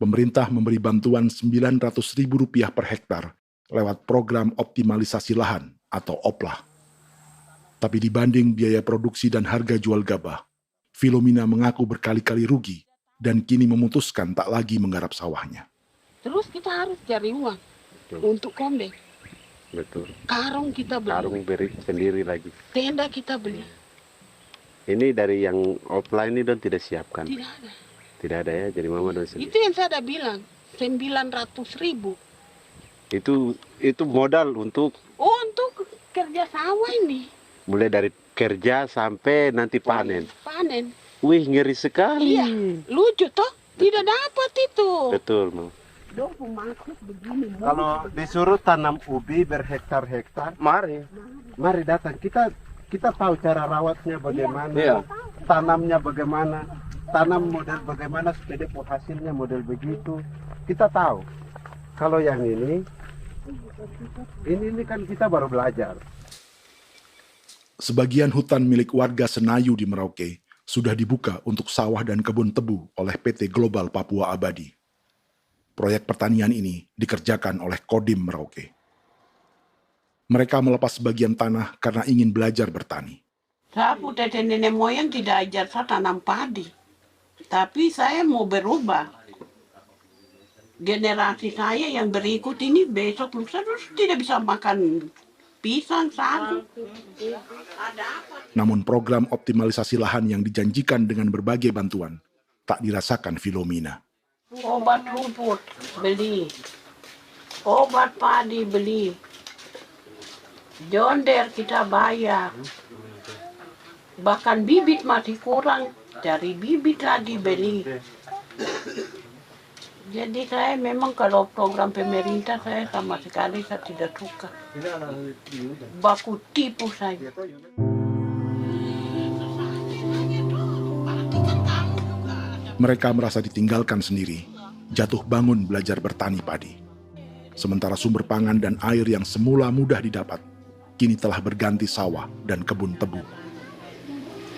S2: Pemerintah memberi bantuan Rp900.000 per hektar lewat program optimalisasi lahan atau OPLAH. Tapi dibanding biaya produksi dan harga jual gabah, Filomina mengaku berkali-kali rugi dan kini memutuskan tak lagi menggarap sawahnya.
S23: Terus kita harus cari uang untuk kombe.
S3: Betul.
S23: Karung kita beli.
S3: Karung beri sendiri lagi.
S23: Tenda kita beli.
S3: Ini dari yang offline ini don tidak siapkan.
S23: Tidak ada.
S3: Tidak ada ya, jadi mama don sendiri.
S23: Itu yang saya udah bilang, 900.000.
S3: Itu modal untuk
S23: kerja sawah ini.
S3: Mulai dari kerja sampai nanti panen.
S23: Panen.
S3: Wih, ngeri sekali.
S23: Iya, lucu toh? Tidak dapat itu.
S3: Betul, Mam. Kalau disuruh tanam ubi berhektar-hektar, mari datang. Kita tahu cara rawatnya bagaimana, iya. Tanamnya bagaimana, tanam model bagaimana supaya hasilnya model begitu. Kita tahu. Kalau yang ini kan kita baru belajar.
S2: Sebagian hutan milik warga Senayu di Merauke sudah dibuka untuk sawah dan kebun tebu oleh PT Global Papua Abadi. Proyek pertanian ini dikerjakan oleh Kodim Merauke. Mereka melepas sebagian tanah karena ingin belajar bertani.
S23: Saya punya nenek moyang tidak ajar saya tanam padi. Tapi saya mau berubah. Generasi saya yang berikut ini besok lusa tidak bisa makan pisang, sagu.
S2: Namun program optimalisasi lahan yang dijanjikan dengan berbagai bantuan tak dirasakan Filomina.
S23: Obat rumput beli, obat padi beli, jonder kita bayar, bahkan bibit masih kurang, cari bibit lagi beli. Jadi saya memang kalau program pemerintah saya sama sekali saya tidak suka. Baku tipu saya.
S2: Mereka merasa ditinggalkan sendiri, jatuh bangun belajar bertani padi. Sementara sumber pangan dan air yang semula mudah didapat, kini telah berganti sawah dan kebun tebu.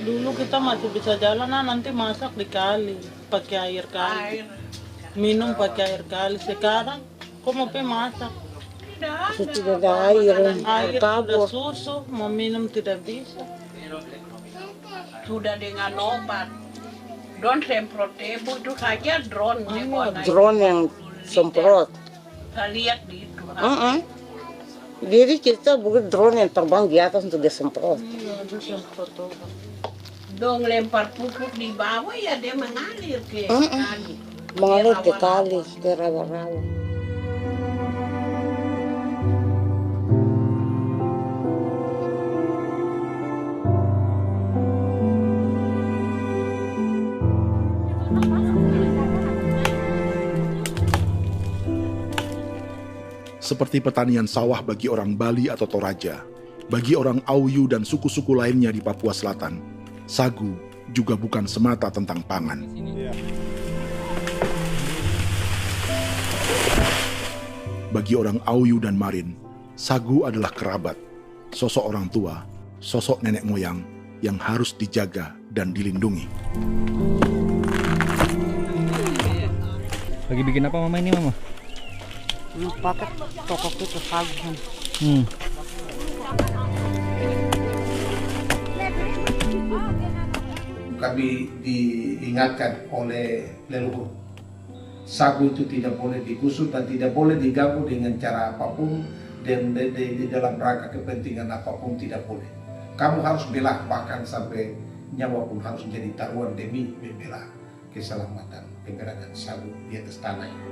S24: Dulu kita masih bisa jalan, nanti masak di kali, pakai air kali. Minum pakai air kali. Sekarang, kok mau masak?
S23: Tidak ada air.
S24: Air sudah susu, mau minum tidak bisa.
S23: Sudah dengan obat. Drone semprot tebu itu saja drone.
S15: Drone yang semprot.
S23: Saya lihat di itu.
S15: Jadi kita bukan drone yang terbang di atas untuk disemprot.
S24: Iya, itu semprot obat.
S23: Dong lempar pupuk di bawah ya dia mengalir ke kali.
S15: Mengalir ke kali, ke rawa-rawa.
S2: Seperti pertanian sawah bagi orang Bali atau Toraja, Bagi orang Auyu dan suku-suku lainnya di Papua Selatan, sagu juga bukan semata tentang pangan. Bagi orang Auyu dan Marin, sagu adalah kerabat, sosok orang tua, sosok nenek moyang yang harus dijaga dan dilindungi.
S5: Lagi bikin apa mama ini mama?
S11: Pakai toko itu sagu.
S6: Kami diingatkan oleh leluhur, sagu itu tidak boleh digusur dan tidak boleh diganggu dengan cara apapun, dan di dalam rangka kepentingan apapun tidak boleh. Kamu harus bela, bahkan sampai nyawa pun harus menjadi taruhan demi membela keselamatan pemberangan sagu di atas tanah ini.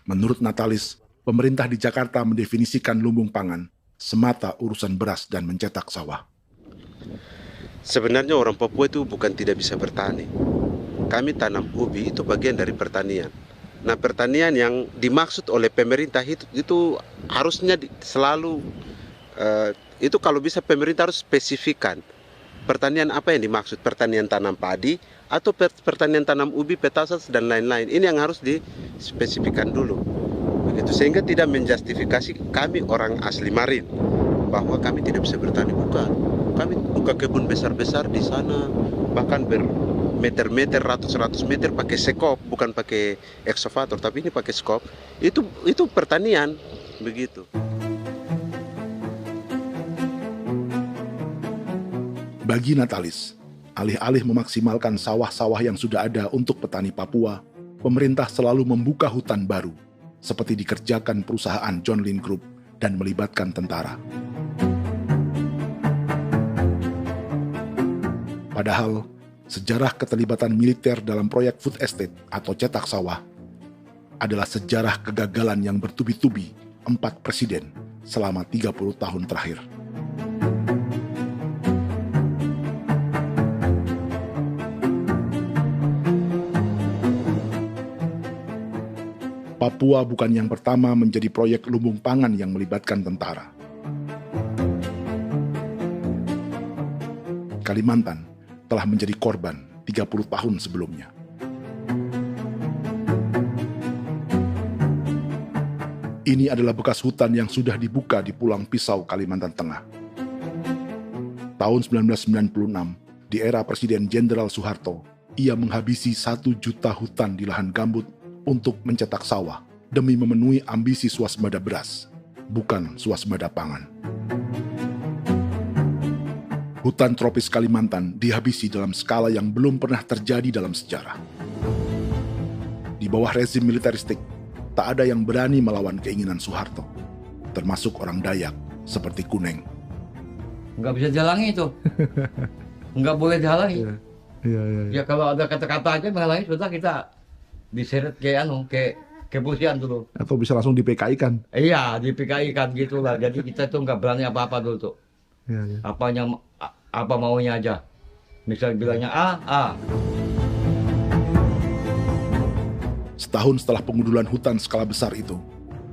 S2: Menurut Natalis, pemerintah di Jakarta mendefinisikan lumbung pangan semata urusan beras dan mencetak sawah.
S3: Sebenarnya orang Papua itu bukan tidak bisa bertani. Kami tanam ubi itu bagian dari pertanian. Nah, pertanian yang dimaksud oleh pemerintah itu harusnya selalu, itu kalau bisa pemerintah harus spesifikkan. Pertanian apa yang dimaksud? Pertanian tanam padi atau pertanian tanam ubi, petasan dan lain-lain. Ini yang harus dispesifikkan dulu. Begitu, sehingga tidak menjustifikasi kami orang asli Marin bahwa kami tidak bisa bertani. Bukan. Kami buka kebun besar-besar di sana, bahkan bermeter-meter, ratus-ratus meter pakai sekop, bukan pakai ekskavator, tapi ini pakai skop. Itu pertanian, begitu.
S2: Bagi Natalis, alih-alih memaksimalkan sawah-sawah yang sudah ada untuk petani Papua, pemerintah selalu membuka hutan baru, seperti dikerjakan perusahaan John Lynn Group dan melibatkan tentara. Padahal, sejarah keterlibatan militer dalam proyek food estate atau cetak sawah adalah sejarah kegagalan yang bertubi-tubi 4 presiden selama 30 tahun terakhir. Papua bukan yang pertama menjadi proyek lumbung pangan yang melibatkan tentara. Kalimantan telah menjadi korban 30 tahun sebelumnya. Ini adalah bekas hutan yang sudah dibuka di Pulang Pisau, Kalimantan Tengah. Tahun 1996, di era Presiden Jenderal Soeharto, ia menghabisi 1 juta hutan di lahan gambut untuk mencetak sawah demi memenuhi ambisi swasembada beras, bukan swasembada pangan. Hutan tropis Kalimantan dihabisi dalam skala yang belum pernah terjadi dalam sejarah. Di bawah rezim militeristik, tak ada yang berani melawan keinginan Soeharto, termasuk orang Dayak seperti Kuneng.
S7: Nggak bisa dihalangi itu. Nggak boleh dihalangi. Ya kalau ada kata-kata aja menghalangi, sudah kita diseret ke kepolisian dulu.
S2: Atau bisa langsung di PKI-kan.
S7: Iya, di PKI-kan gitulah. Jadi kita tuh nggak berani apa-apa dulu tuh.
S2: Ya.
S7: Apa maunya aja. Misal bilangnya A.
S2: Setahun setelah pengundulan hutan skala besar itu,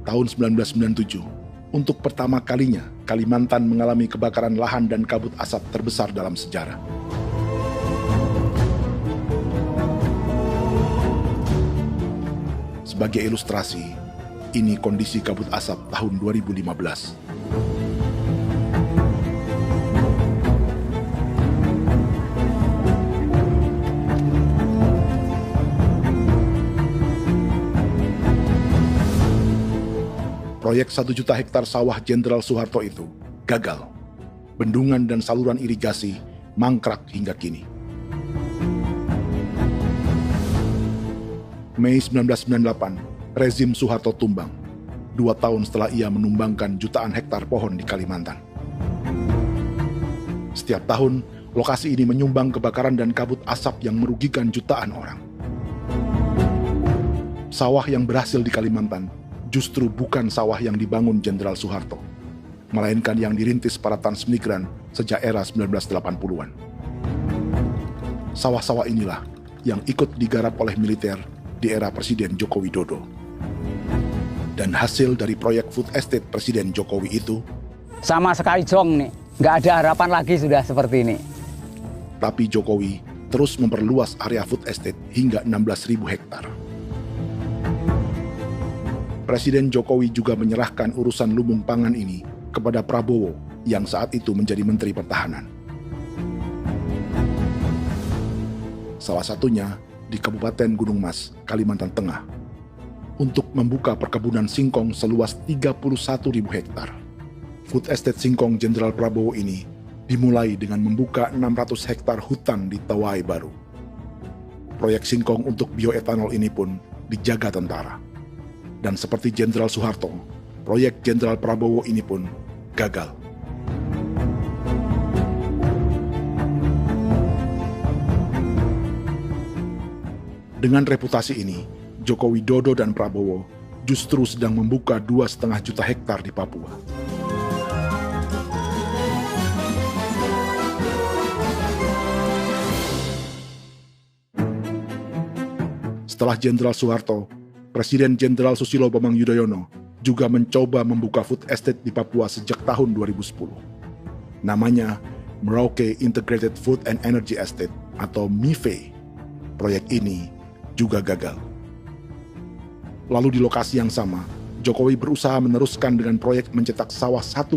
S2: tahun 1997, untuk pertama kalinya Kalimantan mengalami kebakaran lahan dan kabut asap terbesar dalam sejarah. Sebagai ilustrasi, ini kondisi kabut asap tahun 2015. Proyek 1 juta hektar sawah Jenderal Soeharto itu gagal. Bendungan dan saluran irigasi mangkrak hingga kini. Mei 1998, rezim Soeharto tumbang. 2 tahun setelah ia menumbangkan jutaan hektar pohon di Kalimantan. Setiap tahun, lokasi ini menyumbang kebakaran dan kabut asap yang merugikan jutaan orang. Sawah yang berhasil di Kalimantan justru bukan sawah yang dibangun Jenderal Soeharto, melainkan yang dirintis para transmigran sejak era 1980-an. Sawah-sawah inilah yang ikut digarap oleh militer di era Presiden Joko Widodo. Dan hasil dari proyek food estate Presiden Jokowi itu
S5: sama sekali jong nih, nggak ada harapan lagi sudah seperti ini.
S2: Tapi Jokowi terus memperluas area food estate hingga 16.000 hektar. Presiden Jokowi juga menyerahkan urusan lumbung pangan ini kepada Prabowo yang saat itu menjadi Menteri Pertahanan. Salah satunya di Kabupaten Gunung Mas, Kalimantan Tengah, untuk membuka perkebunan singkong seluas 31.000 hektar. Food estate singkong Jenderal Prabowo ini dimulai dengan membuka 600 hektar hutan di Tawai Baru. Proyek singkong untuk bioetanol ini pun dijaga tentara. Dan seperti Jenderal Soeharto, proyek Jenderal Prabowo ini pun gagal. Dengan reputasi ini, Joko Widodo dan Prabowo justru sedang membuka 2,5 juta hektar di Papua. Setelah Jenderal Soeharto, Presiden Jenderal Susilo Bambang Yudhoyono juga mencoba membuka food estate di Papua sejak tahun 2010. Namanya Merauke Integrated Food and Energy Estate atau MIFE. Proyek ini juga gagal. Lalu di lokasi yang sama, Jokowi berusaha meneruskan dengan proyek mencetak sawah 1,2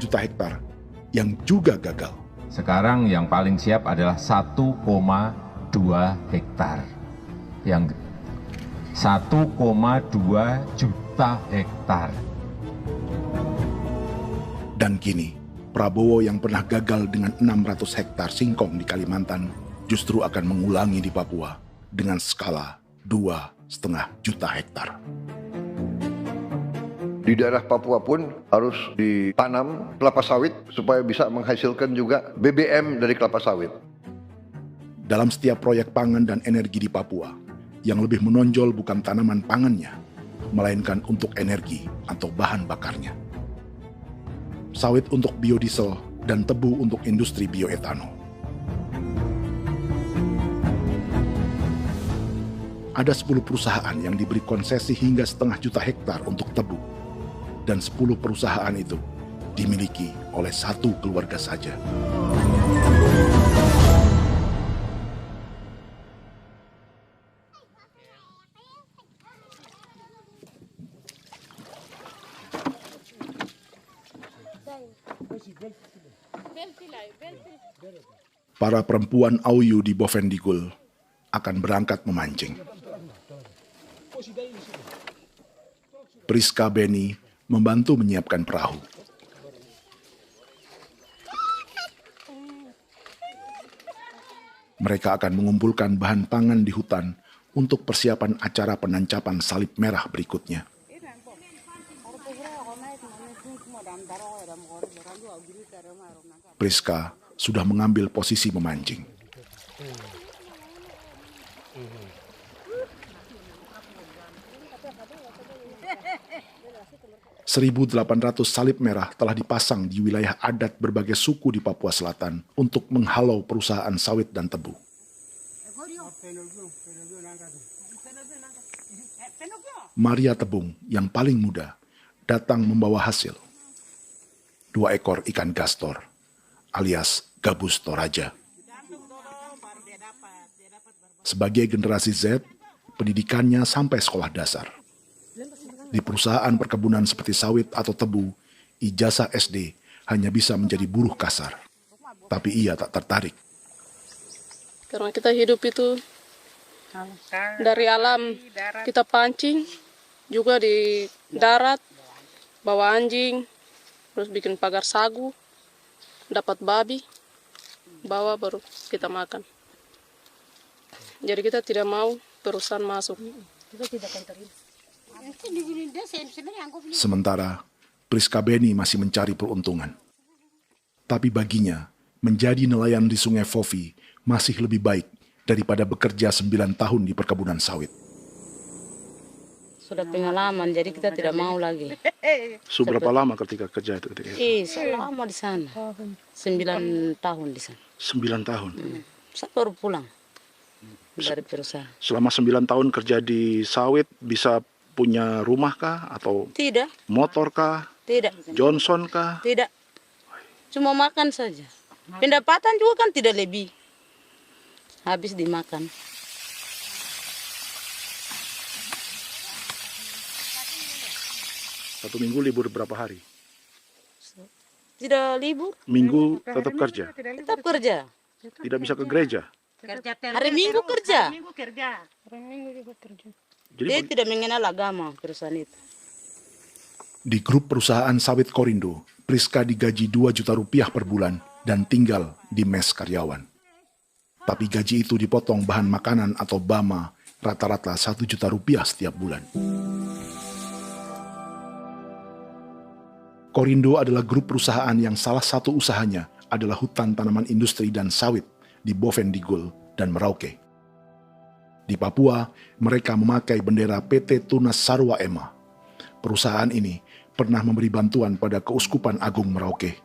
S2: juta hektar yang juga gagal.
S9: Sekarang yang paling siap adalah 1,2 hektar. Yang 1,2 juta hektar.
S2: Dan kini, Prabowo yang pernah gagal dengan 600 hektar singkong di Kalimantan justru akan mengulangi di Papua dengan skala 2,5 juta hektar.
S10: Di daerah Papua pun harus ditanam kelapa sawit supaya bisa menghasilkan juga BBM dari kelapa sawit.
S2: Dalam setiap proyek pangan dan energi di Papua, yang lebih menonjol bukan tanaman pangannya, melainkan untuk energi atau bahan bakarnya. Sawit untuk biodiesel dan tebu untuk industri bioetanol. Ada 10 perusahaan yang diberi konsesi hingga 0,5 juta hektar untuk tebu. Dan 10 perusahaan itu dimiliki oleh 1 keluarga saja. Para perempuan Auyu di Bovendigul akan berangkat memancing. Priska Beni membantu menyiapkan perahu. Mereka akan mengumpulkan bahan pangan di hutan untuk persiapan acara penancapan salib merah berikutnya. Priska sudah mengambil posisi memancing. 1.800 salib merah telah dipasang di wilayah adat berbagai suku di Papua Selatan untuk menghalau perusahaan sawit dan tebu. Maria Tebung yang paling muda datang membawa hasil. 2 ekor ikan gastor alias gabus toraja. Sebagai generasi Z, pendidikannya sampai sekolah dasar. Di perusahaan perkebunan seperti sawit atau tebu, ijazah SD hanya bisa menjadi buruh kasar. Tapi ia tak tertarik.
S18: Karena kita hidup itu dari alam, kita pancing, juga di darat, bawa anjing, terus bikin pagar sagu, dapat babi, bawa baru kita makan. Jadi kita tidak mau perusahaan masuk.
S12: Kita tidak akan terima.
S2: Sementara Priska Beni masih mencari peruntungan. Tapi baginya, menjadi nelayan di Sungai Fofi masih lebih baik daripada bekerja 9 tahun di perkebunan sawit.
S12: Sudah pengalaman, jadi kita tidak mau lagi.
S2: Seberapa lama ketika kerja itu?
S12: Selama di sana. 9 tahun di sana.
S2: 9 tahun?
S12: Saya baru pulang dari perusahaan.
S2: Selama 9 tahun kerja di sawit, bisa punya rumah kah? Atau
S12: tidak.
S2: Motor kah?
S12: Tidak.
S2: Johnson kah?
S12: Tidak. Cuma makan saja. Pendapatan juga kan tidak lebih. Habis dimakan.
S2: Satu minggu libur berapa hari?
S12: Tidak libur.
S2: Minggu tetap kerja?
S12: Tetap kerja.
S2: Tidak bisa ke gereja?
S12: Hari Minggu kerja.
S22: Hari Minggu juga kerja.
S2: Jadi
S12: dia tidak mengenal agama perusahaan itu.
S2: Di grup perusahaan sawit Korindo, Priska digaji 2 juta rupiah per bulan dan tinggal di mes karyawan. Tapi gaji itu dipotong bahan makanan atau BAMA rata-rata 1 juta rupiah setiap bulan. Korindo adalah grup perusahaan yang salah satu usahanya adalah hutan tanaman industri dan sawit di Bovendigul dan Merauke. Di Papua, mereka memakai bendera PT Tunas Sarwa Ema. Perusahaan ini pernah memberi bantuan pada Keuskupan Agung Merauke.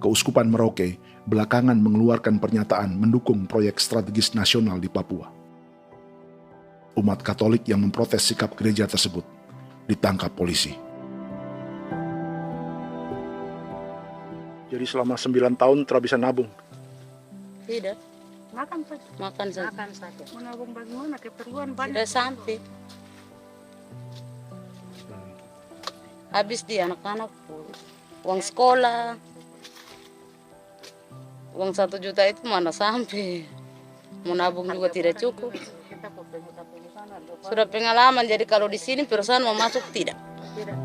S2: Keuskupan Merauke belakangan mengeluarkan pernyataan mendukung proyek strategis nasional di Papua. Umat Katolik yang memprotes sikap gereja tersebut ditangkap polisi. Jadi selama 9 tahun tidak bisa nabung?
S12: Tidak.
S23: Makan saja.
S12: Makan saja.
S23: Makan saja. Menabung bagaimana? Keperluan banyak.
S12: Sudah sampai. Habis di anak-anak uang sekolah. Uang 1 juta itu mana sampai. Mau nabung juga tidak cukup. Sudah pengalaman, jadi kalau di sini perusahaan mau masuk tidak.
S23: Tidak.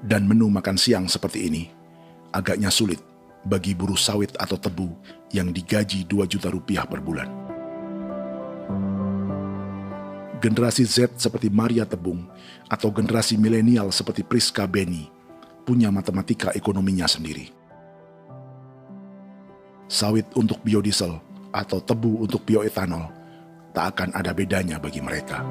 S2: Dan menu makan siang seperti ini agaknya sulit bagi buruh sawit atau tebu yang digaji 2 juta rupiah per bulan. Generasi Z seperti Maria Tebung atau generasi milenial seperti Priska Beni punya matematika ekonominya sendiri. Sawit untuk biodiesel atau tebu untuk bioetanol tak akan ada bedanya bagi mereka.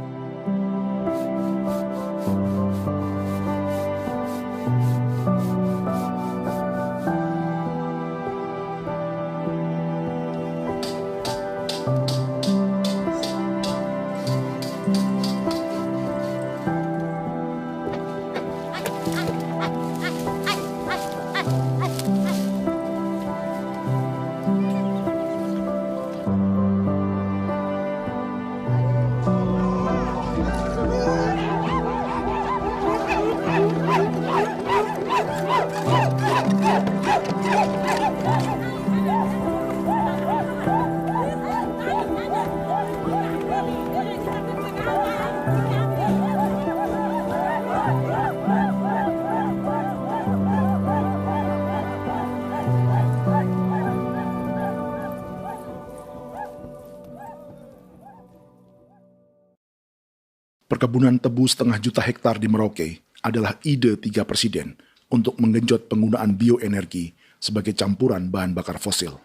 S2: Perkebunan tebu 1,5 juta hektar di Merauke adalah ide 3 presiden untuk menggenjot penggunaan bioenergi sebagai campuran bahan bakar fosil.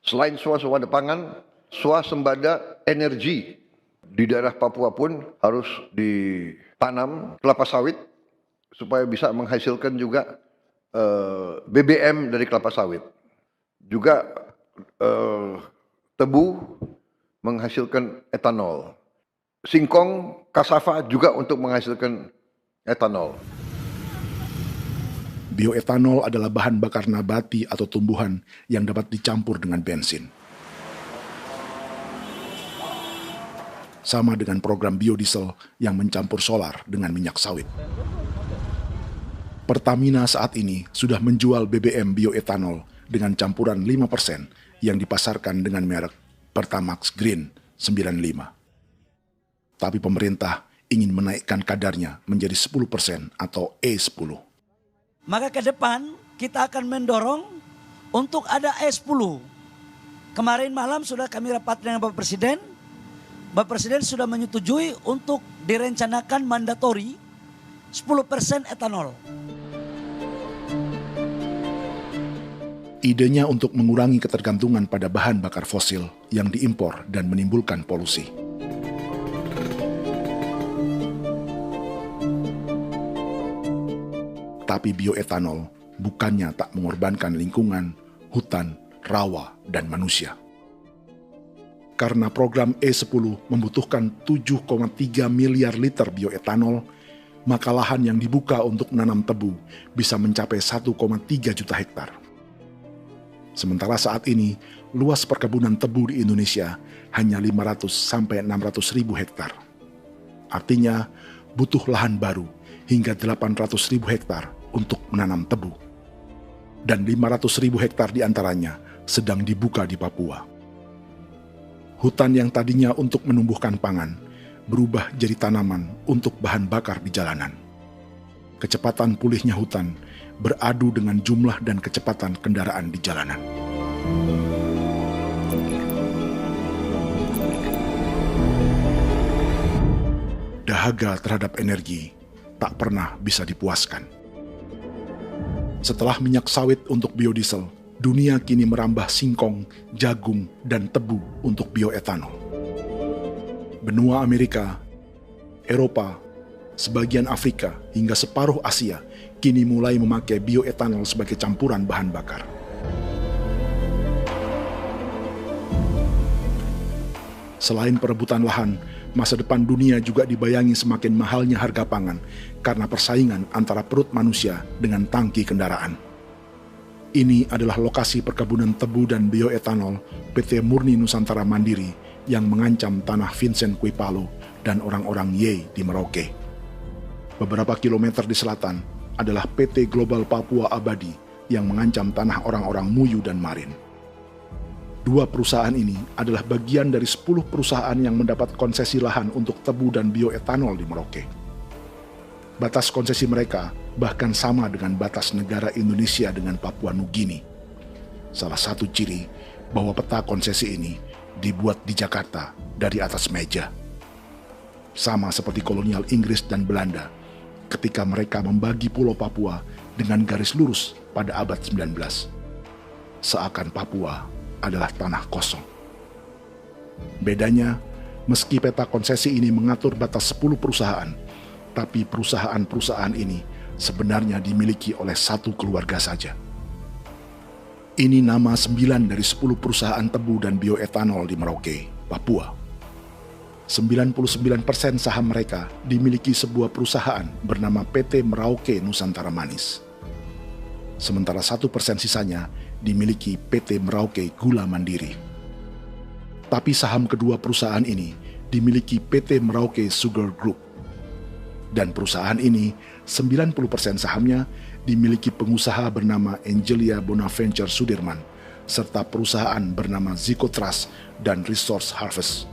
S10: Selain swasembada pangan, swasembada energi di daerah Papua pun harus ditanam kelapa sawit supaya bisa menghasilkan juga BBM dari kelapa sawit. Juga tebu menghasilkan etanol. Singkong, kasava juga untuk menghasilkan etanol.
S2: Bioetanol adalah bahan bakar nabati atau tumbuhan yang dapat dicampur dengan bensin. Sama dengan program biodiesel yang mencampur solar dengan minyak sawit. Pertamina saat ini sudah menjual BBM bioetanol dengan campuran 5% yang dipasarkan dengan merek Pertamax Green 95. Tapi pemerintah ingin menaikkan kadarnya menjadi 10% atau E10.
S13: Maka ke depan kita akan mendorong untuk ada E10. Kemarin malam sudah kami rapat dengan Bapak Presiden. Bapak Presiden sudah menyetujui untuk direncanakan mandatori 10% etanol.
S2: Idenya untuk mengurangi ketergantungan pada bahan bakar fosil yang diimpor dan menimbulkan polusi. Tapi bioetanol bukannya tak mengorbankan lingkungan, hutan, rawa, dan manusia. Karena program E10 membutuhkan 7,3 miliar liter bioetanol, maka lahan yang dibuka untuk menanam tebu bisa mencapai 1,3 juta hektar. Sementara saat ini, luas perkebunan tebu di Indonesia hanya 500 sampai 600 ribu hektar. Artinya, butuh lahan baru hingga 800 ribu hektar untuk menanam tebu. Dan 500 ribu hektar diantaranya sedang dibuka di Papua. Hutan yang tadinya untuk menumbuhkan pangan berubah jadi tanaman untuk bahan bakar di jalanan. Kecepatan pulihnya hutan beradu dengan jumlah dan kecepatan kendaraan di jalanan. Dahaga terhadap energi tak pernah bisa dipuaskan. Setelah minyak sawit untuk biodiesel, dunia kini merambah singkong, jagung, dan tebu untuk bioetanol. Benua Amerika, Eropa, sebagian Afrika, hingga separuh Asia kini mulai memakai bioetanol sebagai campuran bahan bakar. Selain perebutan lahan, masa depan dunia juga dibayangi semakin mahalnya harga pangan karena persaingan antara perut manusia dengan tangki kendaraan. Ini adalah lokasi perkebunan tebu dan bioetanol PT Murni Nusantara Mandiri yang mengancam tanah Vincent Quipalo dan orang-orang Ye di Merauke. Beberapa kilometer di selatan adalah PT Global Papua Abadi yang mengancam tanah orang-orang Muyu dan Marin. Dua perusahaan ini adalah bagian dari 10 perusahaan yang mendapat konsesi lahan untuk tebu dan bioetanol di Merauke. Batas konsesi mereka bahkan sama dengan batas negara Indonesia dengan Papua Nugini. Salah satu ciri bahwa peta konsesi ini dibuat di Jakarta dari atas meja. Sama seperti kolonial Inggris dan Belanda ketika mereka membagi Pulau Papua dengan garis lurus pada abad 19. Seakan Papua adalah tanah kosong. Bedanya, meski peta konsesi ini mengatur batas 10 perusahaan, tapi perusahaan-perusahaan ini sebenarnya dimiliki oleh satu keluarga saja. Ini nama 9 dari 10 perusahaan tebu dan bioetanol di Merauke, Papua. 99% saham mereka dimiliki sebuah perusahaan bernama PT Merauke Nusantara Manis. Sementara 1% sisanya dimiliki PT Merauke Gula Mandiri. Tapi saham kedua perusahaan ini dimiliki PT Merauke Sugar Group. Dan perusahaan ini, 90% sahamnya dimiliki pengusaha bernama Angelia Bonaventure Sudirman, serta perusahaan bernama Zico Trust dan Resource Harvest.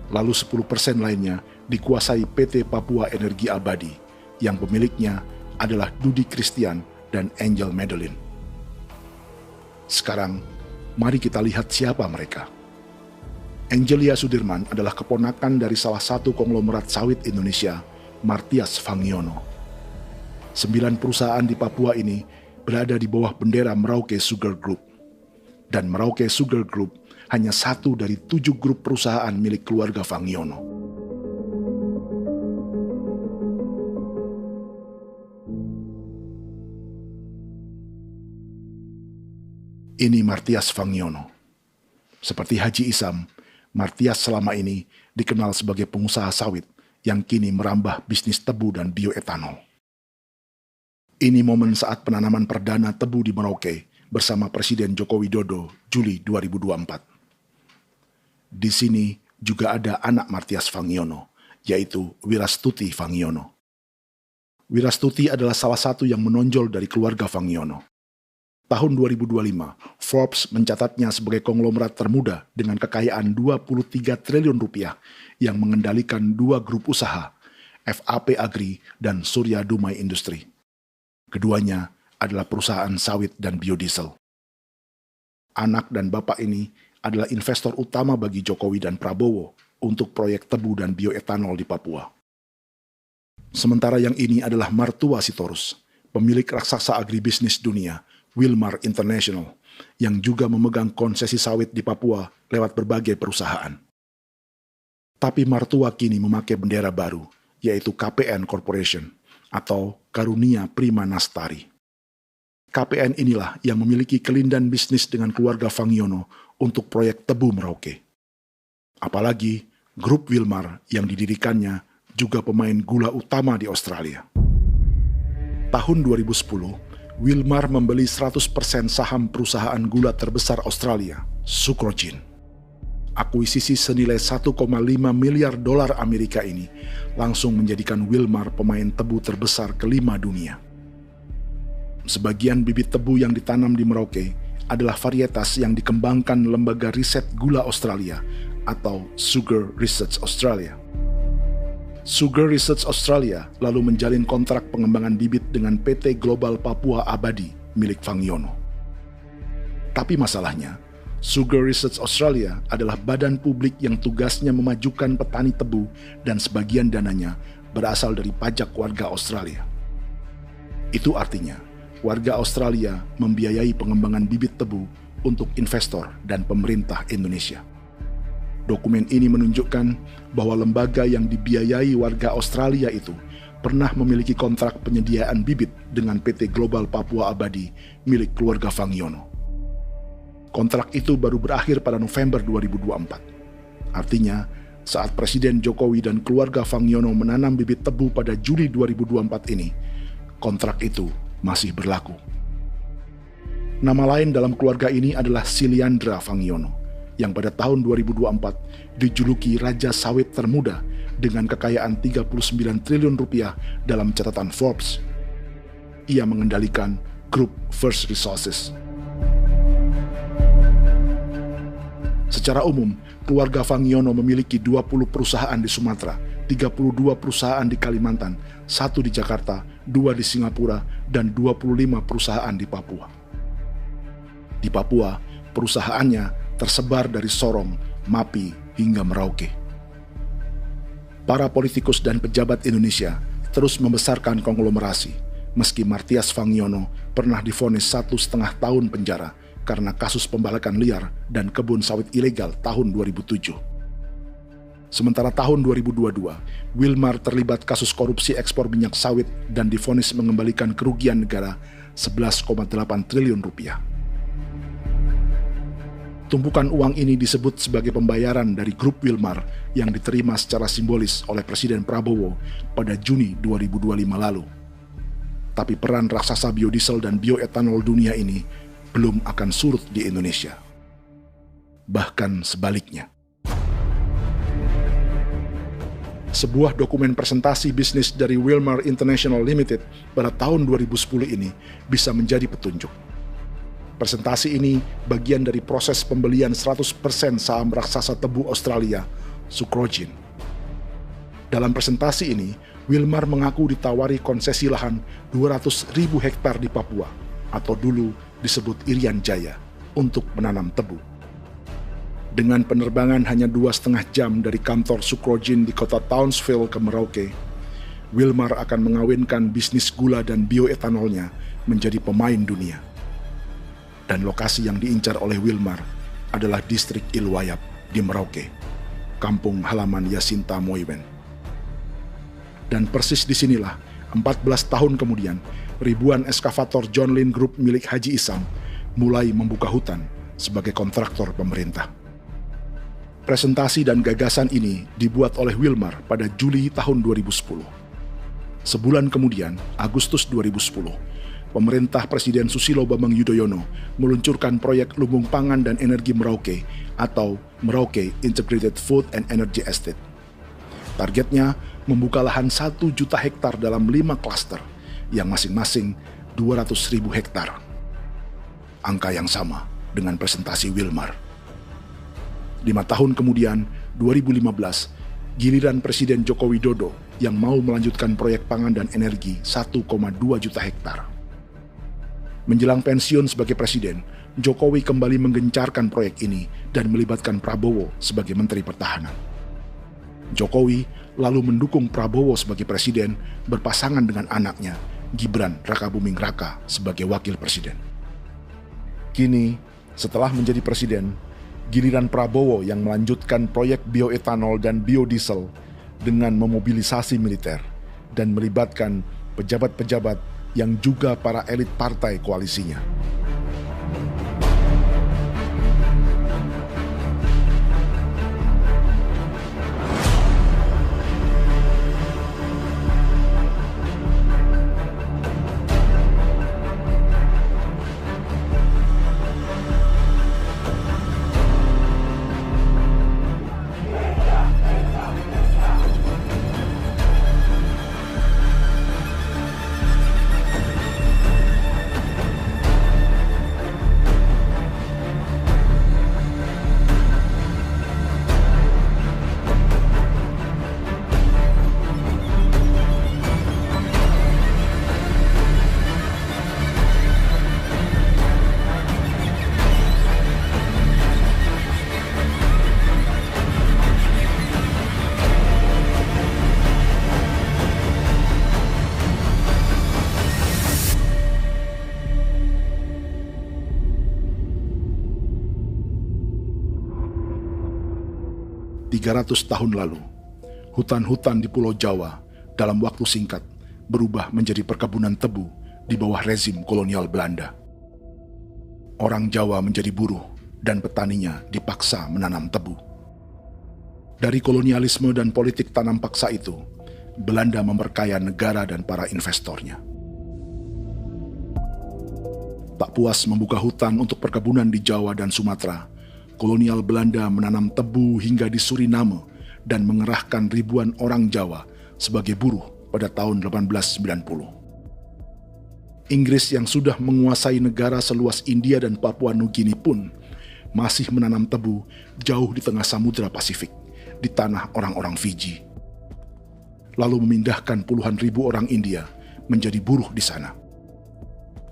S2: Lalu 10% lainnya dikuasai PT Papua Energi Abadi, yang pemiliknya adalah Dudi Christian dan Angel Madeline. Sekarang, mari kita lihat siapa mereka. Angelia Sudirman adalah keponakan dari salah satu konglomerat sawit Indonesia, Martias Fangiono. 9 perusahaan di Papua ini berada di bawah bendera Merauke Sugar Group. Dan Merauke Sugar Group hanya satu dari 7 grup perusahaan milik keluarga Fangiono. Ini Martias Fangiono. Seperti Haji Isam, Martias selama ini dikenal sebagai pengusaha sawit yang kini merambah bisnis tebu dan bioetanol. Ini momen saat penanaman perdana tebu di Merauke bersama Presiden Joko Widodo Juli 2024. Di sini juga ada anak Martias Fangiono, yaitu Wirastuti Fangiono. Wirastuti adalah salah satu yang menonjol dari keluarga Fangiono. Tahun 2025, Forbes mencatatnya sebagai konglomerat termuda dengan kekayaan 23 triliun rupiah yang mengendalikan 2 grup usaha, FAP Agri dan Surya Dumai Industri. Keduanya adalah perusahaan sawit dan biodiesel. Anak dan bapak ini adalah investor utama bagi Jokowi dan Prabowo untuk proyek tebu dan bioetanol di Papua. Sementara yang ini adalah Martua Sitorus, pemilik raksasa agribisnis dunia, Wilmar International, yang juga memegang konsesi sawit di Papua lewat berbagai perusahaan. Tapi Martua kini memakai bendera baru, yaitu KPN Corporation atau Karunia Prima Nastari. KPN inilah yang memiliki kelindan bisnis dengan keluarga Fangiono untuk proyek tebu Merauke. Apalagi grup Wilmar yang didirikannya juga pemain gula utama di Australia. Tahun 2010, Wilmar membeli 100% saham perusahaan gula terbesar Australia, Sucrogin. Akuisisi senilai 1,5 miliar dolar Amerika ini langsung menjadikan Wilmar pemain tebu terbesar kelima dunia. Sebagian bibit tebu yang ditanam di Merauke adalah varietas yang dikembangkan Lembaga Riset Gula Australia atau Sugar Research Australia. Sugar Research Australia lalu menjalin kontrak pengembangan bibit dengan PT Global Papua Abadi milik Fangiono. Tapi masalahnya, Sugar Research Australia adalah badan publik yang tugasnya memajukan petani tebu dan sebagian dananya berasal dari pajak warga Australia. Itu artinya, warga Australia membiayai pengembangan bibit tebu untuk investor dan pemerintah Indonesia. Dokumen ini menunjukkan bahwa lembaga yang dibiayai warga Australia itu pernah memiliki kontrak penyediaan bibit dengan PT Global Papua Abadi milik keluarga Fangiono. Kontrak itu baru berakhir pada November 2024. Artinya, saat Presiden Jokowi dan keluarga Fangiono menanam bibit tebu pada Juli 2024 ini, kontrak itu masih berlaku. Nama lain dalam keluarga ini adalah Siliandra Fangiono, yang pada tahun 2024 dijuluki Raja Sawit Termuda dengan kekayaan 39 triliun rupiah dalam catatan Forbes. Ia mengendalikan grup First Resources. Secara umum, keluarga Fangiono memiliki 20 perusahaan di Sumatera, 32 perusahaan di Kalimantan, 1 di Jakarta, 2 di Singapura, dan 25 perusahaan di Papua. Di Papua, perusahaannya tersebar dari Sorong, Mapi, hingga Merauke. Para politikus dan pejabat Indonesia terus membesarkan konglomerasi, meski Martias Fangiono pernah divonis 1,5 tahun penjara karena kasus pembalakan liar dan kebun sawit ilegal tahun 2007. Sementara tahun 2022, Wilmar terlibat kasus korupsi ekspor minyak sawit dan divonis mengembalikan kerugian negara 11,8 triliun rupiah. Tumpukan uang ini disebut sebagai pembayaran dari grup Wilmar yang diterima secara simbolis oleh Presiden Prabowo pada Juni 2025 lalu. Tapi peran raksasa biodiesel dan bioetanol dunia ini belum akan surut di Indonesia. Bahkan sebaliknya. Sebuah dokumen presentasi bisnis dari Wilmar International Limited pada tahun 2010 ini bisa menjadi petunjuk. Presentasi ini bagian dari proses pembelian 100% saham raksasa tebu Australia, Sucrogin. Dalam presentasi ini, Wilmar mengaku ditawari konsesi lahan 200.000 hektar di Papua, atau dulu disebut Irian Jaya, untuk menanam tebu. Dengan penerbangan hanya 2,5 jam dari kantor Sucrogin di kota Townsville ke Merauke, Wilmar akan mengawinkan bisnis gula dan bioetanolnya menjadi pemain dunia. Dan lokasi yang diincar oleh Wilmar adalah distrik Ilwayap di Merauke, kampung halaman Yasinta Moiwen. Dan persis disinilah, 14 tahun kemudian, ribuan eskavator John Lynn Group milik Haji Isam mulai membuka hutan sebagai kontraktor pemerintah. Presentasi dan gagasan ini dibuat oleh Wilmar pada Juli tahun 2010. Sebulan kemudian, Agustus 2010, pemerintah Presiden Susilo Bambang Yudhoyono meluncurkan proyek Lumbung Pangan dan Energi Merauke atau Merauke Integrated Food and Energy Estate. Targetnya membuka lahan 1 juta hektar dalam 5 klaster yang masing-masing 200.000 hektar. angka yang sama dengan presentasi Wilmar. 5 tahun kemudian, 2015, giliran Presiden Joko Widodo yang mau melanjutkan proyek pangan dan energi 1,2 juta hektar. Menjelang pensiun sebagai presiden, Jokowi kembali menggencarkan proyek ini dan melibatkan Prabowo sebagai Menteri Pertahanan. Jokowi lalu mendukung Prabowo sebagai presiden berpasangan dengan anaknya, Gibran Rakabuming Raka sebagai wakil presiden. Kini, setelah menjadi presiden, giliran Prabowo yang melanjutkan proyek bioetanol dan biodiesel dengan memobilisasi militer dan melibatkan pejabat-pejabat yang juga para elit partai koalisinya. Tahun lalu, hutan-hutan di Pulau Jawa dalam waktu singkat berubah menjadi perkebunan tebu di bawah rezim kolonial Belanda. Orang Jawa menjadi buruh dan petaninya dipaksa menanam tebu. Dari kolonialisme dan politik tanam paksa itu, Belanda memperkaya negara dan para investornya. Tak puas membuka hutan untuk perkebunan di Jawa dan Sumatera, kolonial Belanda menanam tebu hingga di Suriname dan mengerahkan ribuan orang Jawa sebagai buruh pada tahun 1890. Inggris yang sudah menguasai negara seluas India dan Papua Nugini pun masih menanam tebu jauh di tengah Samudra Pasifik, di tanah orang-orang Fiji. Lalu memindahkan puluhan ribu orang India menjadi buruh di sana.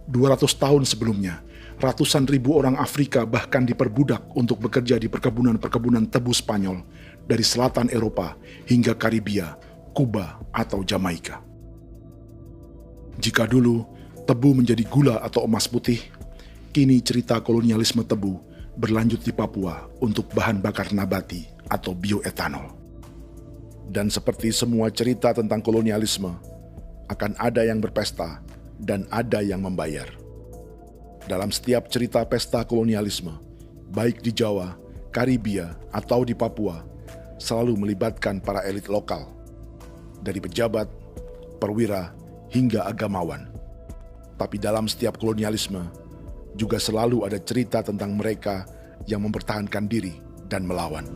S2: 200 tahun sebelumnya, ratusan ribu orang Afrika bahkan diperbudak untuk bekerja di perkebunan-perkebunan tebu Spanyol dari selatan Eropa hingga Karibia, Kuba, atau Jamaika. Jika dulu tebu menjadi gula atau emas putih, kini cerita kolonialisme tebu berlanjut di Papua untuk bahan bakar nabati atau bioetanol. Dan seperti semua cerita tentang kolonialisme, akan ada yang berpesta dan ada yang membayar. Dalam setiap cerita pesta kolonialisme, baik di Jawa, Karibia, atau di Papua, selalu melibatkan para elit lokal, dari pejabat, perwira, hingga agamawan. Tapi dalam setiap kolonialisme, juga selalu ada cerita tentang mereka yang mempertahankan diri dan melawan.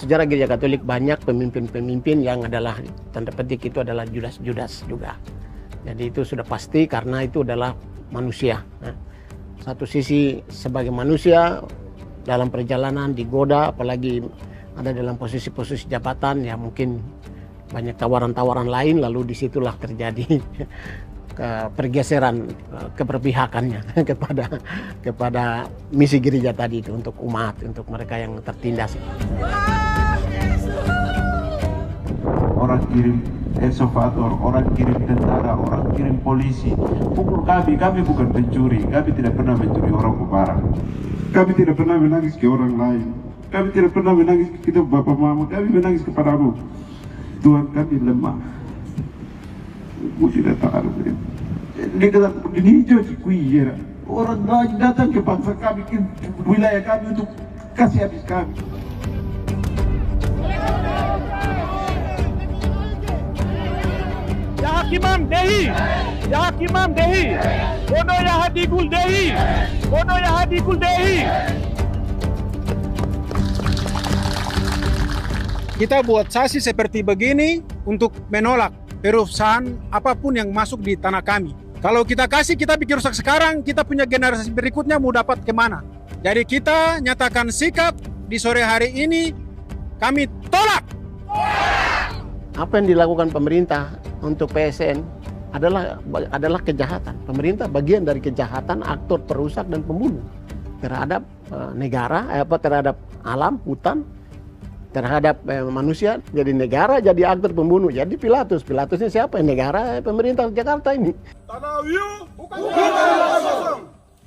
S14: Sejarah Gereja Katolik banyak pemimpin-pemimpin yang adalah tanda petik itu adalah Judas-Judas juga. Jadi itu sudah pasti karena itu adalah manusia. Nah, satu sisi sebagai manusia dalam perjalanan digoda, apalagi ada dalam posisi-posisi jabatan ya mungkin banyak tawaran-tawaran lain, lalu disitulah terjadi pergeseran keberpihakannya kepada misi gereja tadi itu untuk umat, untuk mereka yang tertindas.
S16: Orang kirim eksavator, orang kirim tentara, orang kirim polisi. Pukul kami bukan pencuri, kami tidak pernah mencuri orang barang. Kami tidak pernah menangis ke orang lain. Kami tidak pernah menangis ke kita bapak mama, kami menangis kepadamu. Tuhan kami lemah. Mesti datang ada begitu. Dia kata begini hijau cikui ya. Orang datang ke bangsa kami, ke wilayah kami untuk kasih habis kami.
S1: Ya Hakimam Dehi, Ya Hakimam Dehi, Bono Ya Hadikul Dehi, Bono Ya Hadikul Dehi. Kita buat sasi seperti begini untuk menolak perusahaan apapun yang masuk di tanah kami. Kalau kita kasih, kita bikin rusak sekarang, kita punya generasi berikutnya mau dapat kemana. Jadi kita nyatakan sikap di sore hari ini, kami tolak.
S14: Apa yang dilakukan pemerintah untuk PSN adalah kejahatan. Pemerintah bagian dari kejahatan, aktor perusak dan pembunuh terhadap negara, terhadap alam, hutan, terhadap manusia. Jadi negara jadi aktor pembunuh. Jadi Pilatusnya siapa? Negara, pemerintah Jakarta ini.
S1: Tanah Wiu bukan kosong.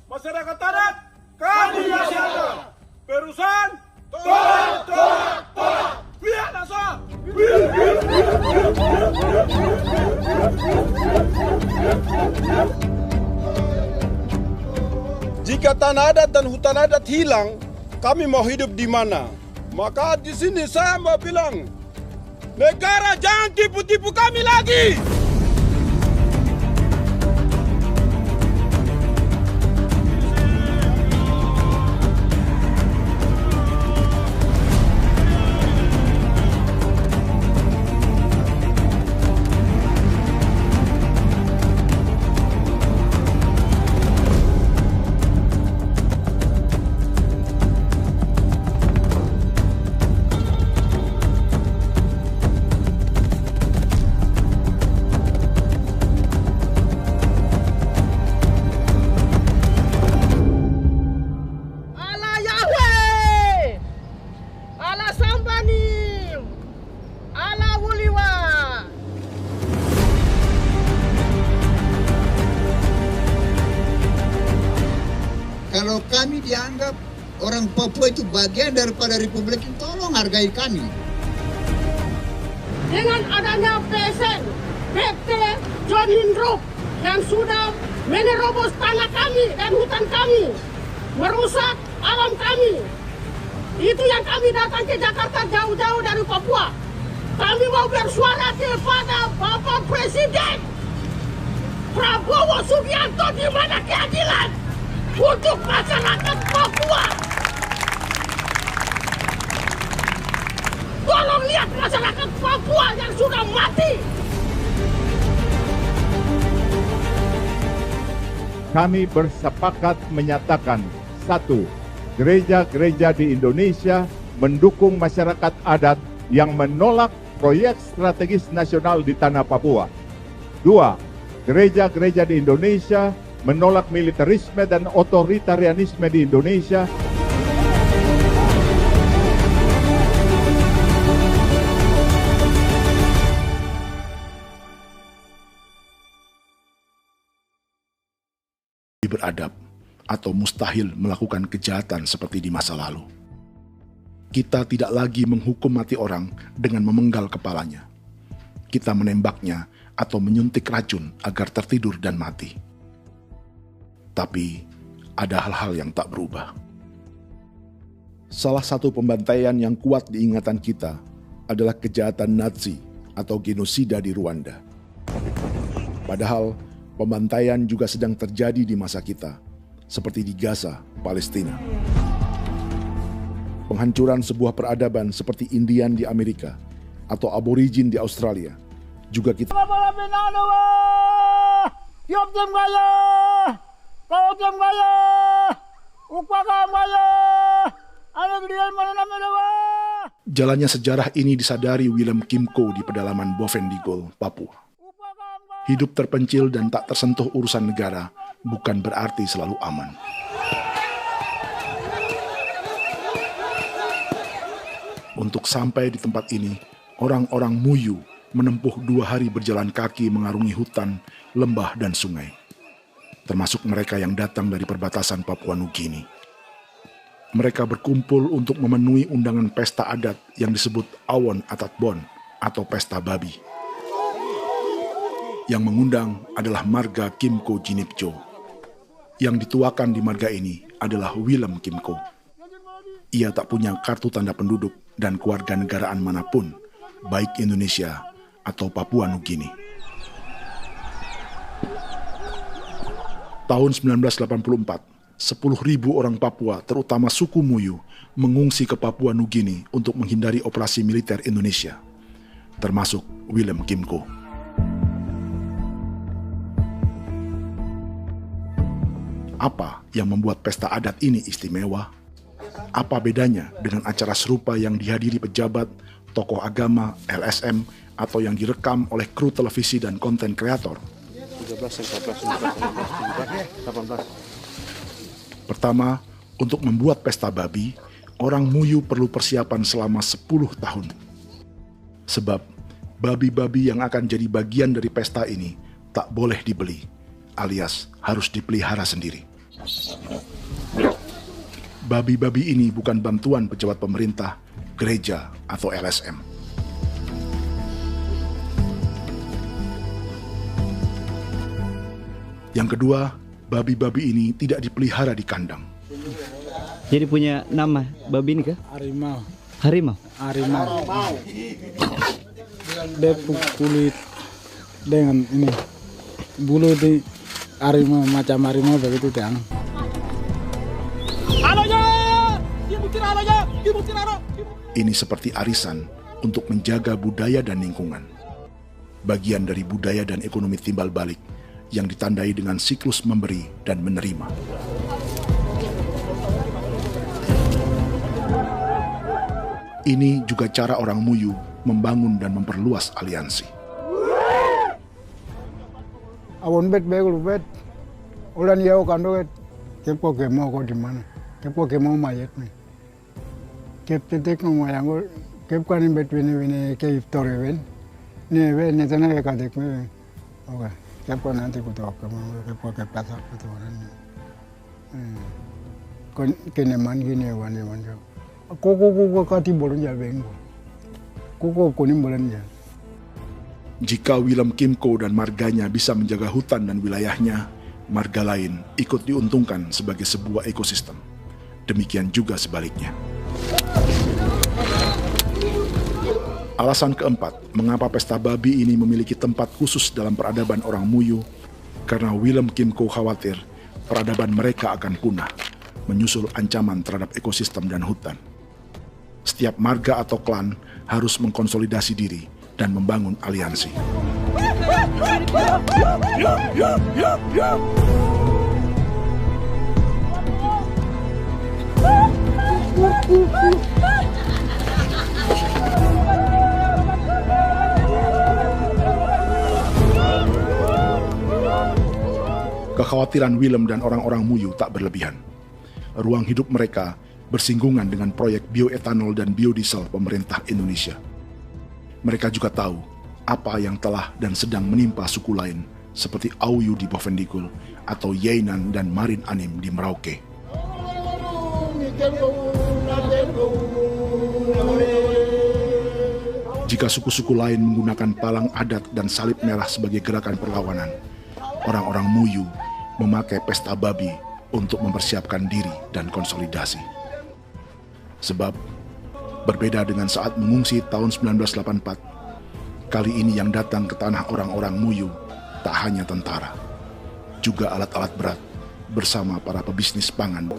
S1: Masyarakat adat kami siapa? Perusahaan tolak. Biar asal. Jika tanah adat dan hutan adat hilang, kami mau hidup di mana? Maka di sini saya mau bilang, negara jangan tipu-tipu kami lagi.
S8: Kalau kami dianggap orang Papua itu bagian daripada Republik ini, tolong hargai kami.
S18: Dengan adanya PSN, PT, John Group yang sudah menerobos tanah kami dan hutan kami, merusak alam kami. Itu yang kami datang ke Jakarta jauh-jauh dari Papua. Kami mau bersuara kepada Bapak Presiden Prabowo Subianto, di mana keadilan untuk masyarakat Papua. Tolong lihat masyarakat Papua yang sudah mati.
S17: Kami bersepakat menyatakan, 1. Gereja-gereja di Indonesia mendukung masyarakat adat yang menolak proyek strategis nasional di tanah Papua. 2. Gereja-gereja di Indonesia menolak militerisme dan otoritarianisme di Indonesia.
S2: Beradab atau mustahil melakukan kejahatan seperti di masa lalu. Kita tidak lagi menghukum mati orang dengan memenggal kepalanya. Kita menembaknya atau menyuntik racun agar tertidur dan mati. Tapi ada hal-hal yang tak berubah. Salah satu pembantaian yang kuat di ingatan kita adalah kejahatan Nazi atau genosida di Rwanda. Padahal pembantaian juga sedang terjadi di masa kita, seperti di Gaza, Palestina. Penghancuran sebuah peradaban seperti Indian di Amerika atau Aborigin di Australia juga kita. Jalannya sejarah ini disadari Willem Kimco di pedalaman Bovendigol, Papua. Hidup terpencil dan tak tersentuh urusan negara bukan berarti selalu aman. Untuk sampai di tempat ini, orang-orang Muyu menempuh 2 hari berjalan kaki mengarungi hutan, lembah, dan sungai. Termasuk mereka yang datang dari perbatasan Papua Nugini. Mereka berkumpul untuk memenuhi undangan pesta adat yang disebut Awon Atat Bon atau pesta babi. Yang mengundang adalah marga Kimco Jinipjo. Yang dituakan di marga ini adalah Willem Kimco. Ia tak punya kartu tanda penduduk dan kewarganegaraan manapun, baik Indonesia atau Papua Nugini. Tahun 1984, 10.000 orang Papua, terutama suku Muyu, mengungsi ke Papua Nugini untuk menghindari operasi militer Indonesia, termasuk Willem Kimco. Apa yang membuat pesta adat ini istimewa? Apa bedanya dengan acara serupa yang dihadiri pejabat, tokoh agama, LSM, atau yang direkam oleh kru televisi dan konten kreator?
S3: 13, 14, 15, 16, 17, 18.
S2: Pertama, untuk membuat pesta babi, orang Muyu perlu persiapan selama 10 tahun. Sebab, babi-babi yang akan jadi bagian dari pesta ini tak boleh dibeli, alias harus dipelihara sendiri. Babi-babi ini bukan bantuan pejabat pemerintah, gereja, atau LSM. Yang kedua, babi-babi ini tidak dipelihara di kandang.
S4: Jadi punya nama babi ini kah?
S19: Harimau.
S4: Harimau?
S19: Harimau. Dia kulit dengan ini bulu di harimau, macam harimau begitu kan.
S2: Ini seperti arisan untuk menjaga budaya dan lingkungan. Bagian dari budaya dan ekonomi timbal balik yang ditandai dengan siklus memberi dan menerima. Ini juga cara orang Muyu membangun dan memperluas aliansi.
S19: Awon bet begul bet, ulan yau kando bet, kepo kemo ko di mana, kepo kemo mayat nih, kep tetek no mayango, kep kanin bet wini ke iftore wen, nih wen netana ya kadek nih, oke, kepo nanti kuto kemo, kepo kepasak kuto nih, kon keneman gini wani wani, koko kati bolon ya bengo, koko kuning bolon ya.
S2: Jika Willem Kimco dan marganya bisa menjaga hutan dan wilayahnya, marga lain ikut diuntungkan sebagai sebuah ekosistem. Demikian juga sebaliknya. Alasan keempat, mengapa pesta babi ini memiliki tempat khusus dalam peradaban orang Muyu, karena Willem Kimco khawatir peradaban mereka akan punah, menyusul ancaman terhadap ekosistem dan hutan. Setiap marga atau klan harus mengkonsolidasi diri dan membangun aliansi. Kekhawatiran Willem dan orang-orang Muyu tak berlebihan. Ruang hidup mereka bersinggungan dengan proyek bioetanol dan biodiesel pemerintah Indonesia. Mereka juga tahu apa yang telah dan sedang menimpa suku lain seperti Auyu di Bovendigul atau Yainan dan Marin Anim di Merauke. Jika suku-suku lain menggunakan palang adat dan salib merah sebagai gerakan perlawanan, orang-orang Muyu memakai pesta babi untuk mempersiapkan diri dan konsolidasi. Sebab, berbeda dengan saat mengungsi tahun 1984, kali ini yang datang ke tanah orang-orang Muyu tak hanya tentara, juga alat-alat berat bersama para pebisnis pangan.